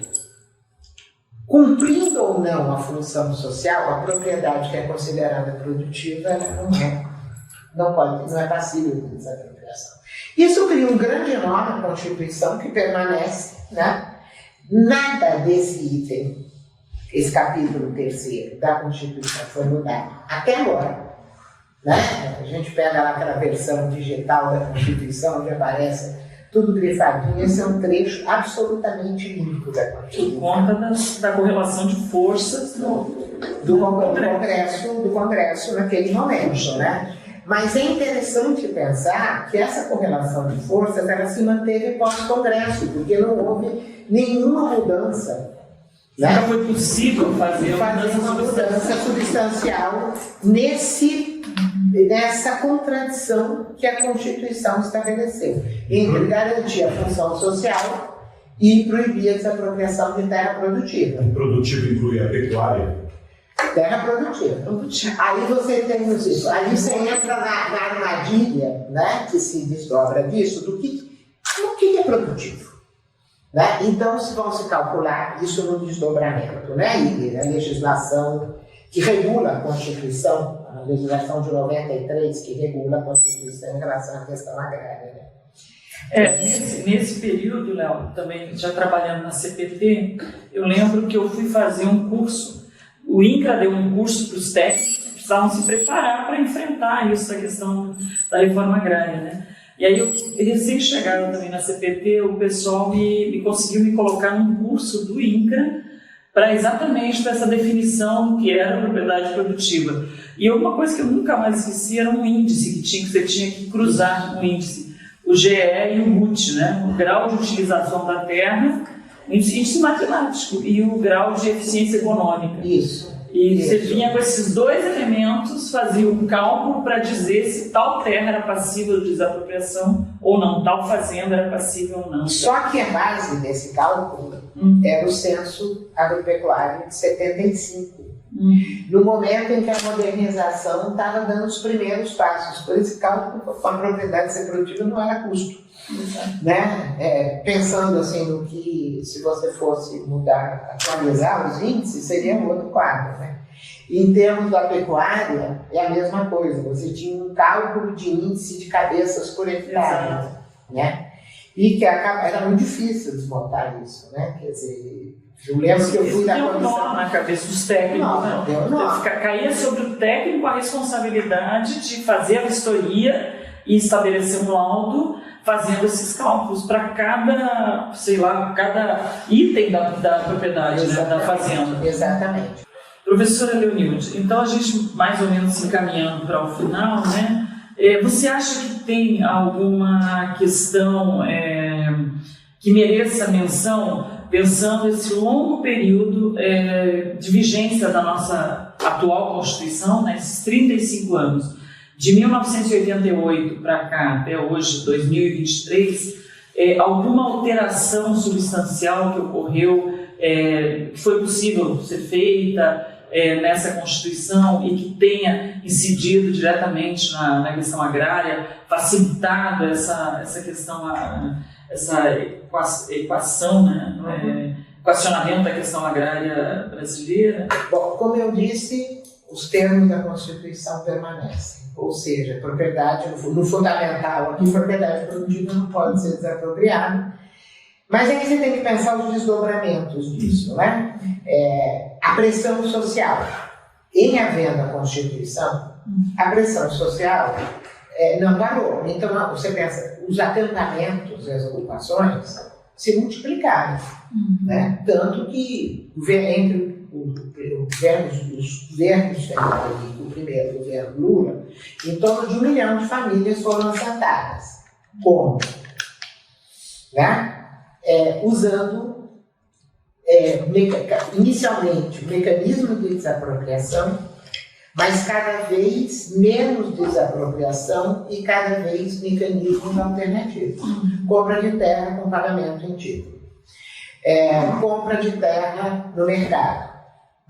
cumprindo ou não a função social, a propriedade que é considerada produtiva, ela não é passível de desapropriação. Isso cria um grande nó na Constituição que permanece, né? Nada desse item, esse capítulo 3º da Constituição foi mudado até agora. Né? A gente pega lá aquela versão digital da Constituição, onde aparece tudo grifadinho. Esse é um trecho absolutamente limpo da Constituição. Por conta da correlação de forças do Congresso naquele momento. Né? Mas é interessante pensar que essa correlação de forças ela se manteve pós-Congresso, porque não houve nenhuma mudança. Né? Não foi possível fazer uma mudança substancial nessa contradição que a Constituição estabeleceu entre garantir a função social e proibir a desapropriação de terra produtiva. Produtivo inclui a pecuária? Terra produtiva. Aí você tem isso. Aí você entra na armadilha, né, que se desdobra disso, do que é produtivo. Né? Então, vão se calcular isso no desdobramento. Né? E a legislação que regula a Constituição, a legislação de 93, que regula a Constituição, Constituição em relação à questão agrária. Né? Nesse período, Léo, também já trabalhando na CPT, eu lembro que eu fui fazer um curso, o INCRA deu um curso para os técnicos que precisavam se preparar para enfrentar isso, a questão da reforma agrária, né? E aí, eu recém-chegada também na CPT, o pessoal conseguiu me colocar num curso do INCRA para exatamente essa definição que era a propriedade produtiva. E uma coisa que eu nunca mais esqueci era um índice que você tinha que cruzar um índice, o GE e o MUT, né? O grau de utilização da terra, índice matemático, e o grau de eficiência econômica. Isso. E você vinha com esses dois elementos, fazia um cálculo para dizer se tal terra era passível de desapropriação ou não, tal fazenda era passível ou não. Só que a base desse cálculo era o censo agropecuário de 75. No momento em que a modernização estava dando os primeiros passos. Por esse cálculo, a propriedade ser produtiva não era custo. Né? Pensando assim no que, se você fosse mudar, atualizar os índices, seria um outro quadro. Né? Em termos da pecuária, é a mesma coisa. Você tinha um cálculo de índice de cabeças por hectare. Né? E que era muito difícil desmontar isso. Né? Quer dizer, eu lembro que eu fui da comissão... Deu nó na cabeça dos técnicos. Deu nó. Caía sobre o técnico a responsabilidade de fazer a vistoria e estabelecer um laudo fazendo esses cálculos para cada, sei lá, cada item da propriedade, né, da fazenda. Exatamente. Professora Leonilde, então a gente mais ou menos se encaminhando para o final, né? Você acha que tem alguma questão que mereça menção, pensando esse longo período de vigência da nossa atual Constituição, né, esses 35 anos, de 1988 para cá até hoje, 2023, alguma alteração substancial que ocorreu, que foi possível ser feita nessa Constituição e que tenha incidido diretamente na questão agrária, facilitado essa questão, essa equação, né? Equacionamento da questão agrária brasileira? Bom, como eu disse, os termos da Constituição permanecem. Ou seja, propriedade, no fundamental aqui, propriedade produtiva não pode ser desapropriada. Mas aí você tem que pensar os desdobramentos disso, né? A pressão social. Em havendo a Constituição, a pressão social não parou. Então, você pensa, os acampamentos e as ocupações se multiplicaram. Né? Tanto que, entre os governos Fernando, o primeiro governo Lula, em torno de 1 milhão de famílias foram assentadas. Como? Né? Usando inicialmente o mecanismo de desapropriação, mas cada vez menos desapropriação e cada vez mecanismos alternativos. Compra de terra com pagamento em título. Compra de terra no mercado.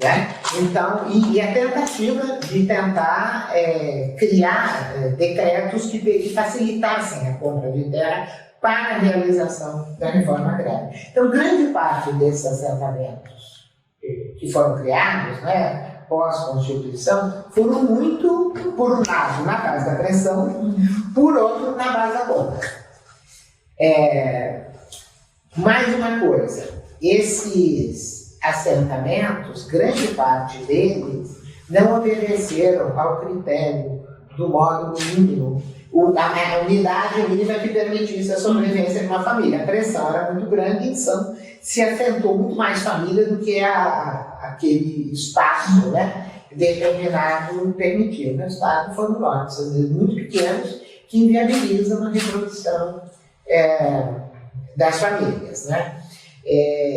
Né? Então, e a tentativa de tentar criar decretos que facilitassem a compra de terra para a realização da reforma agrária. Então, grande parte desses assentamentos que foram criados, né, pós-Constituição, foram muito, por um lado, na base da pressão, por outro, na base da compra. Mais uma coisa, esses assentamentos, grande parte deles, não obedeceram ao critério do módulo mínimo, a unidade mínima que permitisse a sobrevivência de uma família. A pressão era muito grande, então se assentou muito mais família do que aquele espaço, né, determinado permitido. No estado foram lotes, às vezes muito pequenos, que inviabilizam a reprodução das famílias. Né?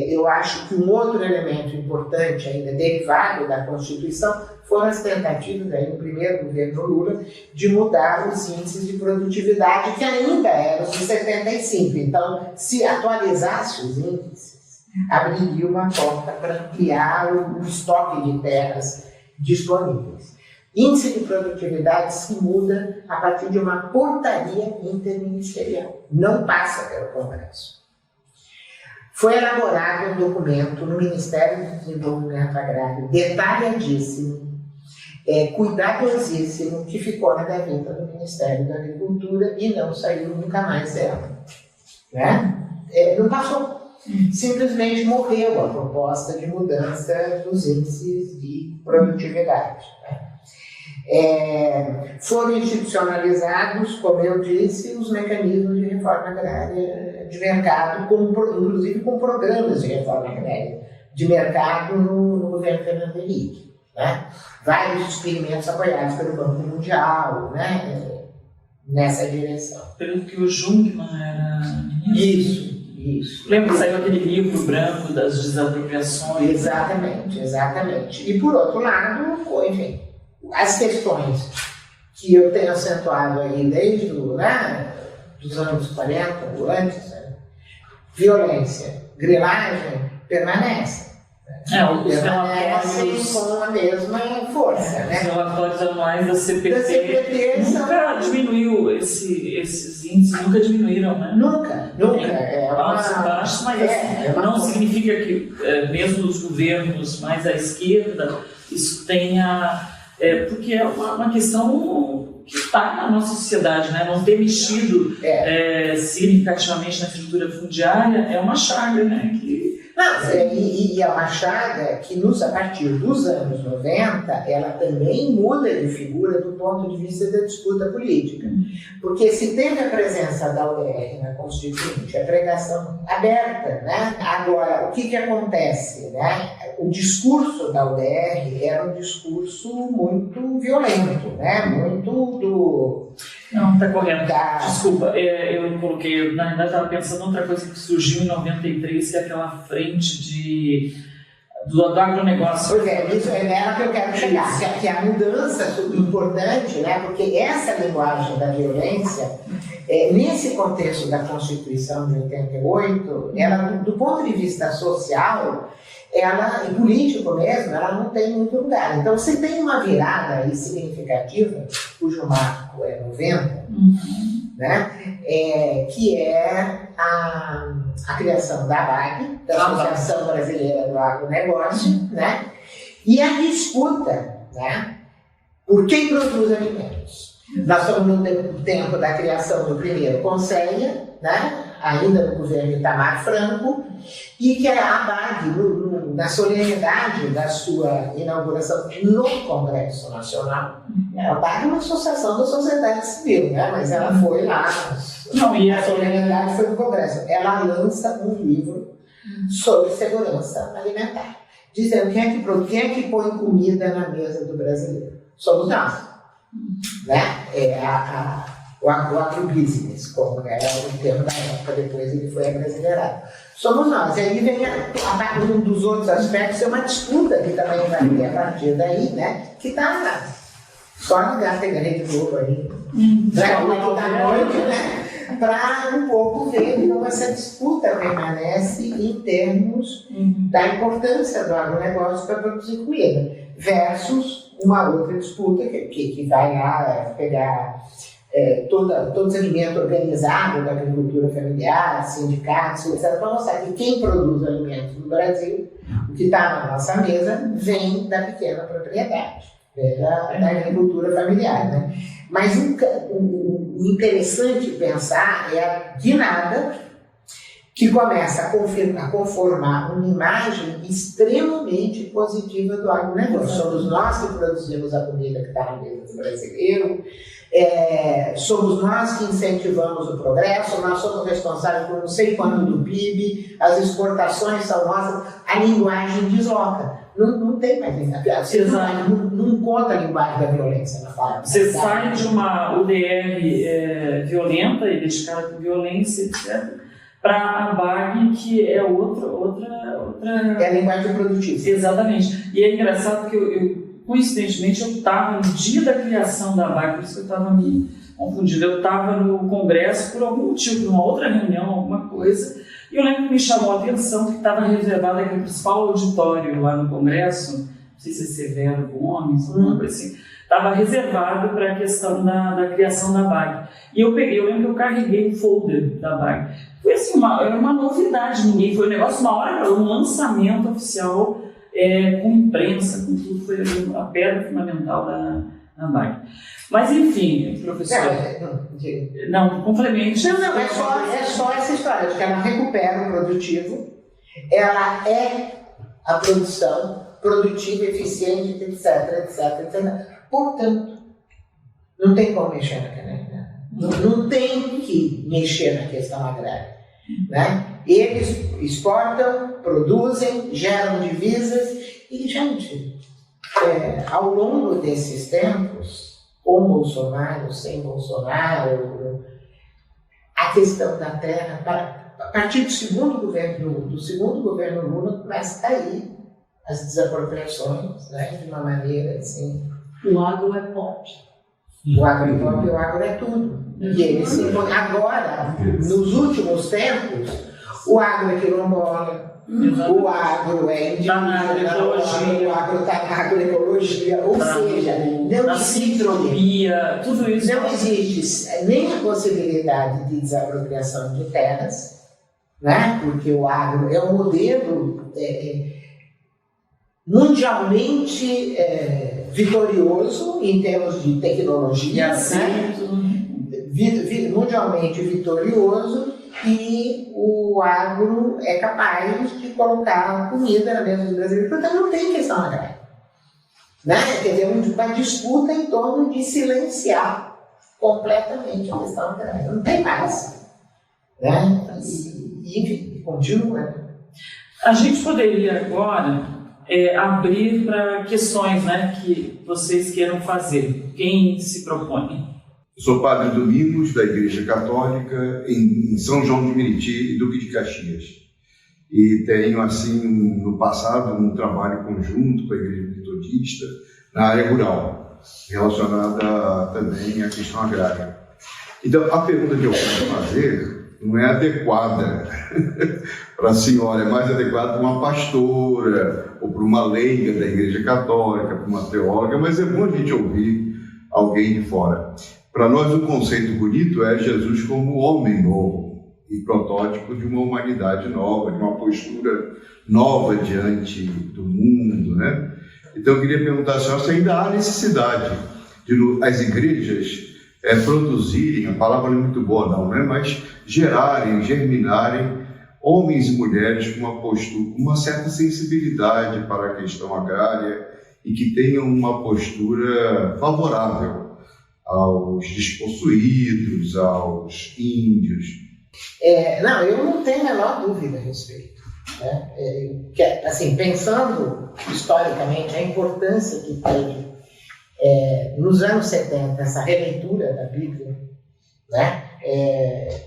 Eu acho que um outro elemento importante ainda derivado da Constituição foram as tentativas aí no primeiro governo Lula de mudar os índices de produtividade que ainda eram de 75. Então, se atualizasse os índices, abriria uma porta para ampliar o estoque de terras disponíveis. Índice de produtividade se muda a partir de uma portaria interministerial, não passa pelo Congresso. Foi elaborado um documento no Ministério do Desenvolvimento Agrário detalhadíssimo, cuidadosíssimo que ficou na gaveta do Ministério da Agricultura e não saiu nunca mais dela. Né? Não passou. Simplesmente morreu a proposta de mudança dos índices de produtividade. Foram institucionalizados, como eu disse, os mecanismos de reforma agrária de mercado, inclusive com programas de reforma agrária de mercado no governo Fernando Henrique. Né? Vários experimentos apoiados pelo Banco Mundial, né? Nessa direção. Pelo que o Jungmann era ministro. Isso. Lembra que saiu aquele livro branco das desapropriações? Exatamente. E por outro lado, enfim, as questões que eu tenho acentuado aí desde dos anos 40 ou antes, né? Violência, grilagem, permanecem. Permanecem com a mesma força. Né? Os relatórios anuais da CPT nunca diminuiu esses índices, nunca diminuíram, né? Nunca. Altos e baixos, mas não significa que, mesmo os governos mais à esquerda, isso tenha... porque é uma questão que está na nossa sociedade, né? Não ter mexido significativamente na estrutura fundiária é uma chaga, né? E é uma chaga que, a partir dos anos 90, ela também muda de figura do ponto de vista da disputa política. Porque se teve a presença da UDR na Constituinte, a pregação aberta, né? Agora, o que acontece? Né? O discurso da UDR era um discurso muito violento, né? Muito do... Não, está correto. Desculpa, eu coloquei, na verdade estava pensando em outra coisa que surgiu em 93, que é aquela frente do agronegócio. Pois isso é nela que eu quero chegar, que é a mudança importante, né? Porque essa linguagem da violência, nesse contexto da Constituição de 88, ela, do ponto de vista social, e político mesmo, ela não tem muito lugar. Então, você tem uma virada aí significativa, cujo marco é 90, né? Que é a criação da ABAG, da Associação Brasileira do Agronegócio, né? E a disputa, né? Por quem produz alimentos. Nós estamos no tempo da criação do primeiro Conselho, né? Ainda no governo Itamar Franco, e que a ABAG, na solenidade da sua inauguração no Congresso Nacional, a ABAG é uma associação da sociedade civil, né? Mas ela foi lá, a solenidade foi no Congresso. Ela lança um livro sobre segurança alimentar, dizendo quem é que põe comida na mesa do brasileiro? Somos nós. Né? O agrobusiness, como era o termo da época, depois ele foi abrasileirado. Somos nós. E aí vem um dos outros aspectos, é uma disputa que também vai ter a partir daí, né? Que está só ligar, pegar a Rede Globo aí, da noite, né? Para um pouco ver como essa disputa permanece em termos da importância do agronegócio para produzir comida, versus uma outra disputa que vai lá pegar todo segmento organizado da agricultura familiar, sindicatos, etc., para mostrar que quem produz alimentos no Brasil, o que está na nossa mesa, vem da pequena propriedade, da agricultura familiar. Né? Mas o interessante pensar é a guinada que começa a conformar uma imagem extremamente positiva do agronegócio. Somos nós que produzimos a comida que está na mesa do brasileiro, somos nós que incentivamos o progresso, nós somos responsáveis por não sei quanto do PIB, as exportações são nossas, a linguagem desloca. Não tem mais linguagem. Você não conta a linguagem da violência na fala. Você sai de uma UDR violenta e dedicada com violência, etc., para a ABAG, que é outra... É a linguagem produtiva. Exatamente. E é engraçado que coincidentemente, eu estava no dia da criação da ABAG, por isso que eu estava me confundindo. Eu estava no Congresso por algum motivo, numa outra reunião, alguma coisa, e eu lembro que me chamou a atenção que estava reservado aqui o principal auditório lá no Congresso, não sei se é Severo Gomes, alguma coisa assim, estava reservado para a questão da criação da ABAG. E eu lembro que eu carreguei o folder da ABAG. Foi assim, era uma novidade, foi um negócio, uma hora, um lançamento oficial com imprensa, com tudo, foi a pedra fundamental da AMBAG. Mas, enfim, professor... Não, complemente. Não, é só essa história de que ela recupera o produtivo, ela é a produção produtiva, eficiente, etc. Portanto, não tem como mexer na caneta. Não tem que mexer na questão agrária. Né? Eles exportam, produzem, geram divisas e, gente, ao longo desses tempos, com Bolsonaro, sem Bolsonaro, a questão da terra, a partir do segundo governo Lula, começa a cair as desapropriações, né, de uma maneira assim. O agro é pop. O agro é pop e o agro é tudo. E ele se impõe. Agora, nos últimos tempos, o agro é quilombola, o agro é indígena, o agro está na agroecologia, ou seja, não existe tudo isso. Não existe nem a possibilidade de desapropriação de terras, né? Porque o agro é um modelo mundialmente vitorioso em termos de tecnologia, né? Mundialmente vitorioso, e o agro é capaz de colocar comida na mesa dos brasileiros. Portanto, não tem questão agrária. Né? Quer dizer, uma disputa em torno de silenciar completamente a questão agrária. Não tem mais. Né? E enfim, continua. A gente poderia agora abrir para questões, né, que vocês queiram fazer. Quem se propõe? Eu sou padre Domingos, da Igreja Católica, em São João de Meriti e Duque de Caxias. E tenho, assim, no passado, um trabalho conjunto com a Igreja Metodista na área rural, relacionada também à questão agrária. Então, a pergunta que eu quero fazer não é adequada para a senhora, é mais adequada para uma pastora, ou para uma leiga da Igreja Católica, para uma teóloga, mas é bom a gente ouvir alguém de fora. Para nós, um conceito bonito é Jesus como homem novo e protótipo de uma humanidade nova, de uma postura nova diante do mundo, né? Então, eu queria perguntar à senhora se ainda há necessidade de as igrejas produzirem, a palavra não é muito boa não, né? Mas gerarem, germinarem homens e mulheres com uma postura, uma certa sensibilidade para a questão agrária e que tenham uma postura favorável aos despossuídos, aos índios. Não, eu não tenho a menor dúvida a respeito. Né? Assim, pensando historicamente a importância que teve nos anos 70 essa releitura da Bíblia, né?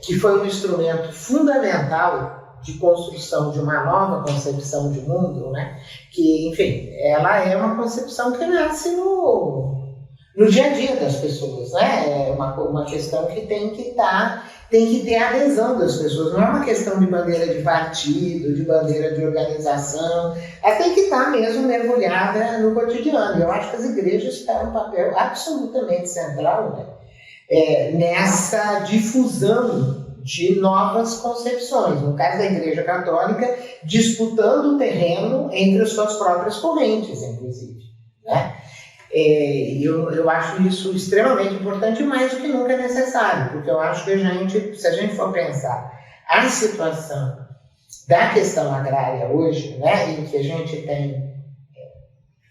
Que foi um instrumento fundamental de construção de uma nova concepção de mundo, né? Que, enfim, ela é uma concepção que nasce no dia a dia das pessoas, né? É uma questão que tem que ter a adesão das pessoas, não é uma questão de bandeira de partido, de bandeira de organização, ela tem que estar mesmo mergulhada no cotidiano. Eu acho que as igrejas têm um papel absolutamente central, né? Nessa difusão de novas concepções, no caso da Igreja Católica, disputando o terreno entre as suas próprias correntes, inclusive, né? Eu acho isso extremamente importante e mais do que nunca necessário, porque eu acho que se a gente for pensar a situação da questão agrária hoje, né, em que a gente tem,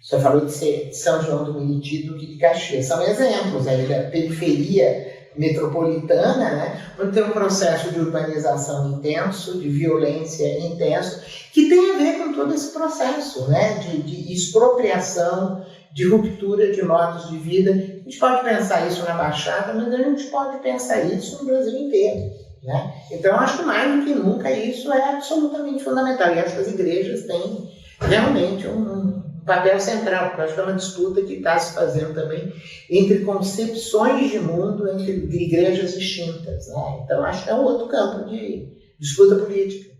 você falou de São João do Meriti e Duque de Caxias, são exemplos aí da periferia metropolitana, né, onde tem um processo de urbanização intenso, de violência intenso, que tem a ver com todo esse processo, né, de expropriação, de ruptura de modos de vida. A gente pode pensar isso na Baixada, mas a gente pode pensar isso no Brasil inteiro, né? Então, eu acho que mais do que nunca isso é absolutamente fundamental. E acho que as igrejas têm realmente um papel central, porque eu acho que é uma disputa que está se fazendo também entre concepções de mundo, entre igrejas distintas, né? Então, acho que é um outro campo de disputa política.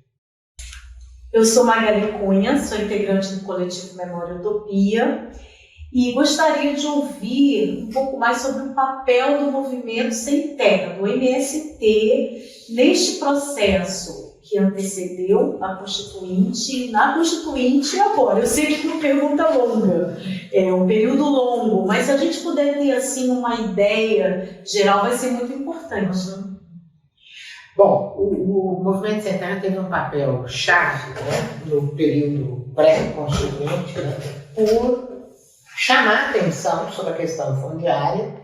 Eu sou Magali Cunha, sou integrante do coletivo Memória Utopia, e gostaria de ouvir um pouco mais sobre o papel do Movimento Sem Terra, do MST, neste processo que antecedeu a Constituinte, na Constituinte e agora. Eu sei que é uma pergunta longa, é um período longo, mas se a gente puder ter assim uma ideia geral, vai ser muito importante. Bom, o movimento centenário teve um papel chave, né, no período pré-constituinte, né, por chamar atenção sobre a questão fundiária,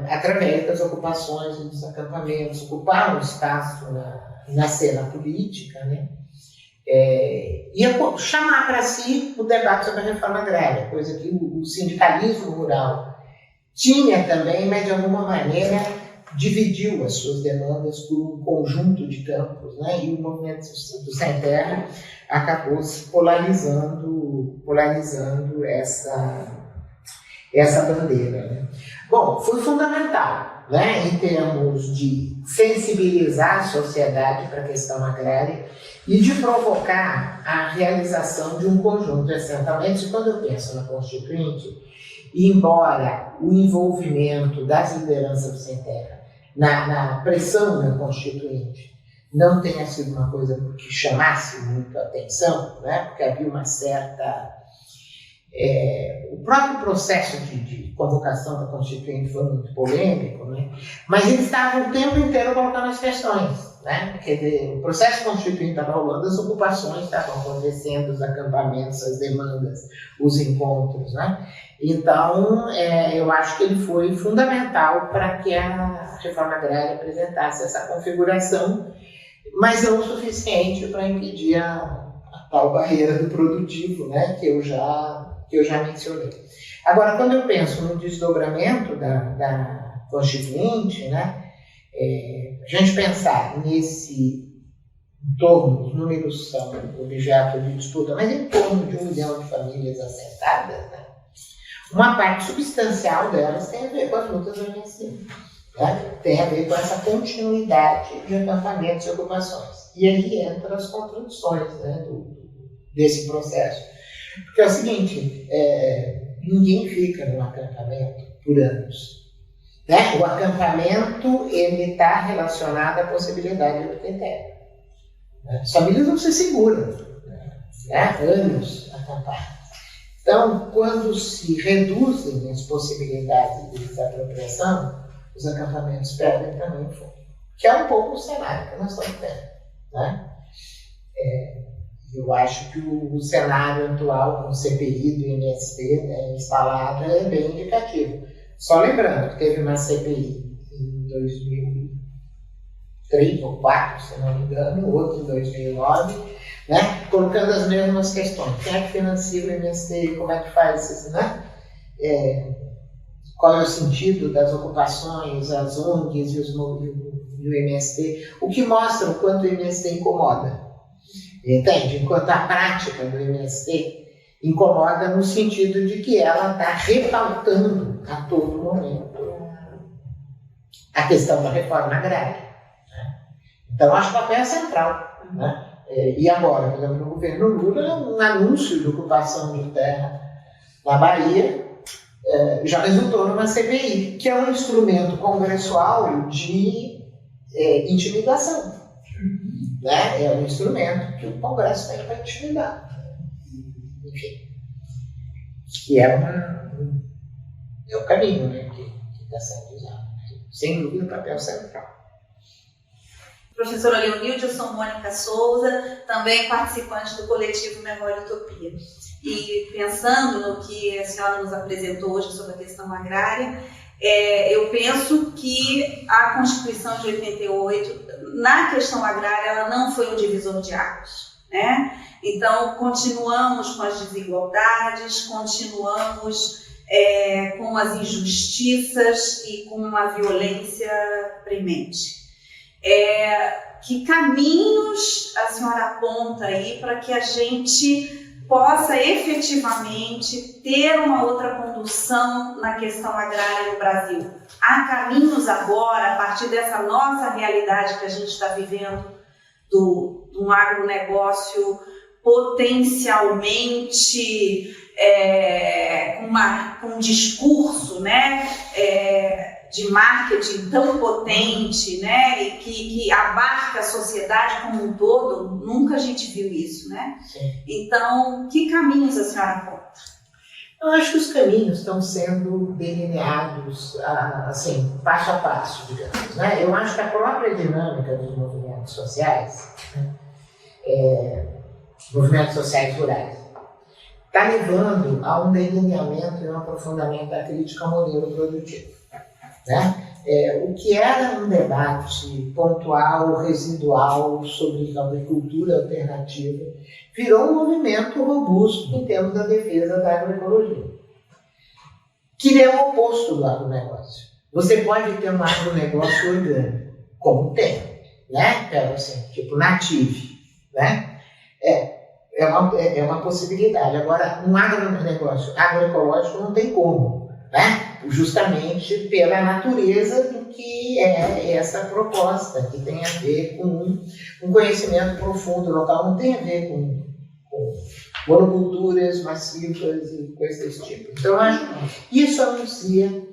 através das ocupações e dos acampamentos, ocupar um espaço na cena política, né, e chamar para si o debate sobre a reforma agrária, coisa que o sindicalismo rural tinha também, mas de alguma maneira dividiu as suas demandas por um conjunto de campos, né? E o movimento do Sem Terra acabou se polarizando essa bandeira, né? Bom, foi fundamental, né, em termos de sensibilizar a sociedade para a questão agrária e de provocar a realização de um conjunto de assentamentos. E quando eu penso na Constituinte, embora o envolvimento das lideranças do Sem Terra na pressão da Constituinte não tenha sido uma coisa que chamasse muito a atenção, né? Porque havia uma certa... o próprio processo de convocação da Constituinte foi muito polêmico, né? Mas eles estavam o tempo inteiro colocando as questões, né? Quer dizer, o processo Constituinte estava rolando, as ocupações estavam acontecendo, os acampamentos, as demandas, os encontros, né? Então, eu acho que ele foi fundamental para que a reforma agrária apresentasse essa configuração, mas não o suficiente para impedir a tal barreira do produtivo, né, que eu já mencionei. Agora, quando eu penso no desdobramento da Constituinte, né, a gente pensar nesse em torno, os números são objeto de disputa, mas em torno de 1 milhão de famílias assentadas, né, uma parte substancial delas tem a ver com as lutas do MST, né? Tem a ver com essa continuidade de acampamentos e ocupações. E aí entram as contradições, né, desse processo. Porque é o seguinte, ninguém fica num acampamento por anos, né? O acampamento está relacionado à possibilidade de obter terra, né? As famílias não se seguram, né? Anos acampadas. Então, quando se reduzem as possibilidades de desapropriação, os acampamentos perdem também o fogo, que é um pouco o cenário que nós estamos tendo, né? Eu acho que o cenário atual com o CPI do MST, né, instalada é bem indicativo. Só lembrando que teve uma CPI em 2003 ou 2004, se não me engano, outra em 2009, né, colocando as mesmas questões. Quem é que financia o MST? Como é que faz isso, né? Qual é o sentido das ocupações, as ONGs e o MST? O que mostra o quanto o MST incomoda. Entende? Enquanto a prática do MST incomoda no sentido de que ela está repautando a todo momento a questão da reforma agrária, né? Então, acho que o papel é central, né? E agora, por exemplo, no governo Lula, um anúncio de ocupação de terra na Bahia já resultou numa CPI, que é um instrumento congressual de intimidação, né? É um instrumento que o Congresso tem para intimidar. Enfim, que é o caminho, né, que está sendo usado. Sem dúvida, o papel central. Professora Leonilde, eu sou Mônica Souza, também participante do coletivo Memória Utopia. E pensando no que a senhora nos apresentou hoje sobre a questão agrária, eu penso que a Constituição de 88, na questão agrária, ela não foi um divisor de águas, né? Então, continuamos com as desigualdades, continuamos com as injustiças e com uma violência premente. Que caminhos a senhora aponta aí para que a gente possa efetivamente ter uma outra condução na questão agrária no Brasil? Há caminhos agora, a partir dessa nossa realidade que a gente está vivendo, do agronegócio potencialmente com um discurso, né, de marketing tão potente, né, e que abarca a sociedade como um todo, nunca a gente viu isso, né? Sim. Então, que caminhos a senhora aponta? Eu acho que os caminhos estão sendo delineados, assim, passo a passo, digamos, né? Eu acho que a própria dinâmica dos movimentos sociais, né, movimentos sociais rurais, está levando a um delineamento e um aprofundamento da crítica ao modelo produtivo, né? O que era um debate pontual, residual sobre agricultura alternativa, virou um movimento robusto em termos da defesa da agroecologia, que é o oposto do agronegócio. Você pode ter um agronegócio orgânico, como tem, né? Assim, tipo Native, né? É uma possibilidade. Agora, um agronegócio agroecológico não tem como, né? Justamente pela natureza do que é essa proposta, que tem a ver com um conhecimento profundo local, não tem a ver com monoculturas massivas e coisas desse tipo. Então, eu acho que isso anuncia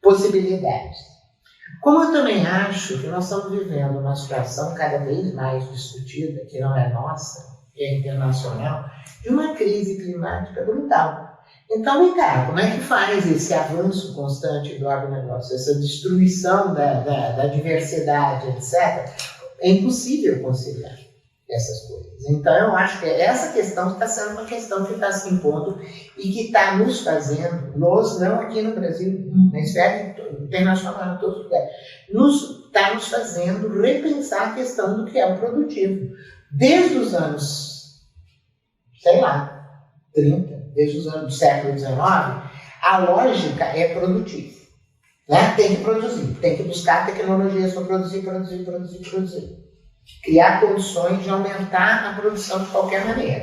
possibilidades. Como eu também acho que nós estamos vivendo uma situação cada vez mais discutida, que não é nossa, é internacional, de uma crise climática brutal. Então, vem cá, como é que faz esse avanço constante do agronegócio, essa destruição da diversidade, etc.? É impossível conciliar essas coisas. Então, eu acho que essa questão está sendo uma questão que está se impondo e que está nos fazendo, nós, não aqui no Brasil, na esfera internacional, em todos os lugares, está nos fazendo repensar a questão do que é o produtivo. Desde os anos, sei lá, 30, desde os anos do século XIX, a lógica é produtiva, né? Tem que produzir, tem que buscar tecnologias para produzir. Criar condições de aumentar a produção de qualquer maneira.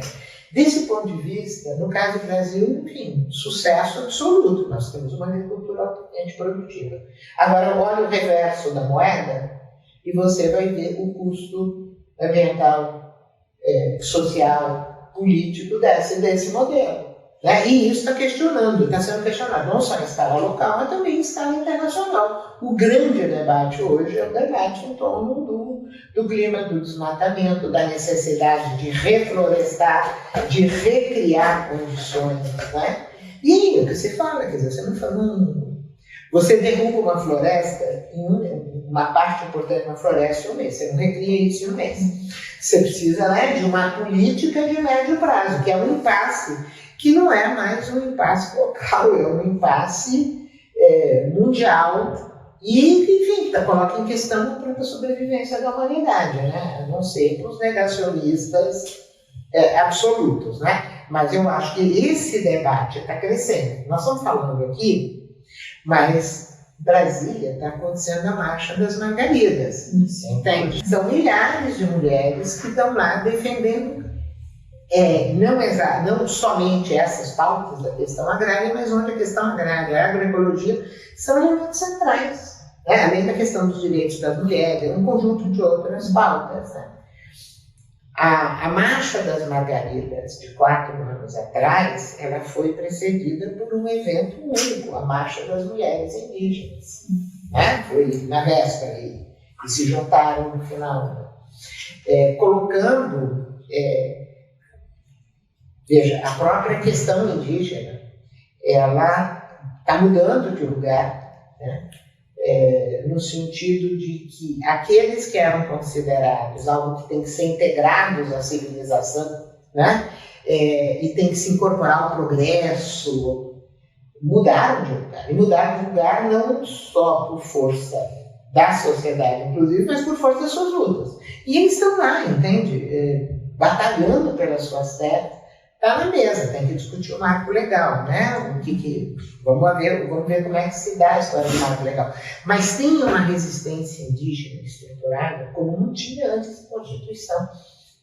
Desse ponto de vista, no caso do Brasil, enfim, sucesso absoluto. Nós temos uma agricultura altamente produtiva. Agora, olha o reverso da moeda e você vai ver o custo ambiental, social, político desse modelo. Né? E isso está sendo questionado não só em escala local, mas também em escala internacional. O grande debate hoje é o debate em torno do clima, do desmatamento, da necessidade de reflorestar, de recriar condições. Né? E aí, o que se fala? Quer dizer, você derruba uma floresta, uma parte importante de uma floresta em um mês, você não recria isso em um mês. Você precisa, né, de uma política de médio prazo, que é um impasse, que não é mais um impasse local, é um impasse mundial e, enfim, coloca em questão a própria sobrevivência da humanidade, né? A não ser para os negacionistas absolutos, né? Mas eu acho que esse debate está crescendo. Nós estamos falando aqui, mas Brasília está acontecendo a Marcha das Margaridas, entende? São milhares de mulheres que estão lá defendendo não somente essas pautas da questão agrária, mas onde a questão agrária e a agroecologia são elementos centrais, né? Além da questão dos direitos das mulheres, um conjunto de outras pautas. Né? A Marcha das Margaridas, de 4 anos atrás, ela foi precedida por um evento único, a Marcha das Mulheres Indígenas. Né? Foi na véspera e se juntaram no final, colocando... Veja, a própria questão indígena, ela está mudando de lugar, né? No sentido de que aqueles que eram considerados algo que tem que ser integrados à civilização, né? E tem que se incorporar ao progresso, mudaram de lugar. E mudaram de lugar não só por força da sociedade, inclusive, mas por força das suas lutas. E eles estão lá, entende? Batalhando pelas suas terras. Está na mesa, tem que discutir o marco legal, né? Vamos ver como é que se dá a história do marco legal. Mas tem uma resistência indígena estruturada como não tinha antes da Constituição.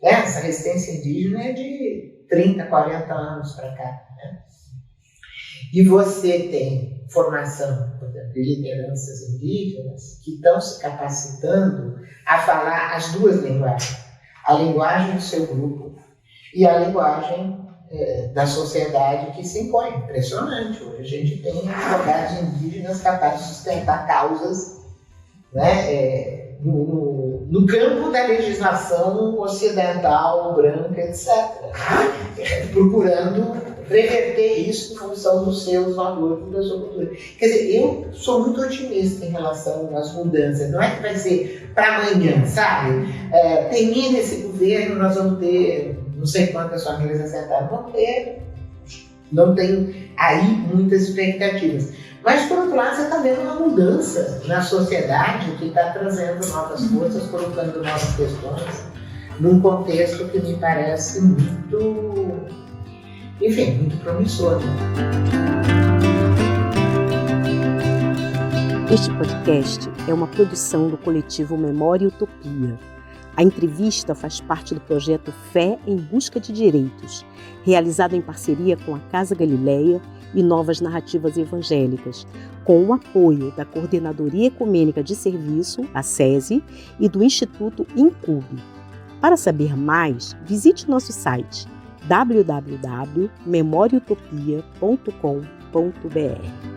Né? Essa resistência indígena é de 30, 40 anos para cá. Né? E você tem formação, por exemplo, de lideranças indígenas que estão se capacitando a falar as duas linguagens. A linguagem do seu grupo e a linguagem da sociedade que se impõe. Impressionante. Hoje a gente tem advogados indígenas capazes de sustentar causas, né, no campo da legislação ocidental, branca, etc. Procurando reverter isso em função dos seus valores e da sua cultura. Quer dizer, eu sou muito otimista em relação às mudanças. Não é que vai ser para amanhã, sabe? Termina esse governo, nós vamos ter não sei quantas famílias assentadas, vamos ter. Não tenho aí muitas expectativas. Mas, por outro lado, você está vendo uma mudança na sociedade que está trazendo novas forças, colocando novas questões, num contexto que me parece muito, enfim, muito promissor. Este podcast é uma produção do coletivo Memória e Utopia. A entrevista faz parte do projeto Fé em Busca de Direitos, realizado em parceria com a Casa Galileia e Novas Narrativas Evangélicas, com o apoio da Coordenadoria Ecumênica de Serviço, a SESI, e do Instituto Incube. Para saber mais, visite nosso site www.memoriautopia.com.br.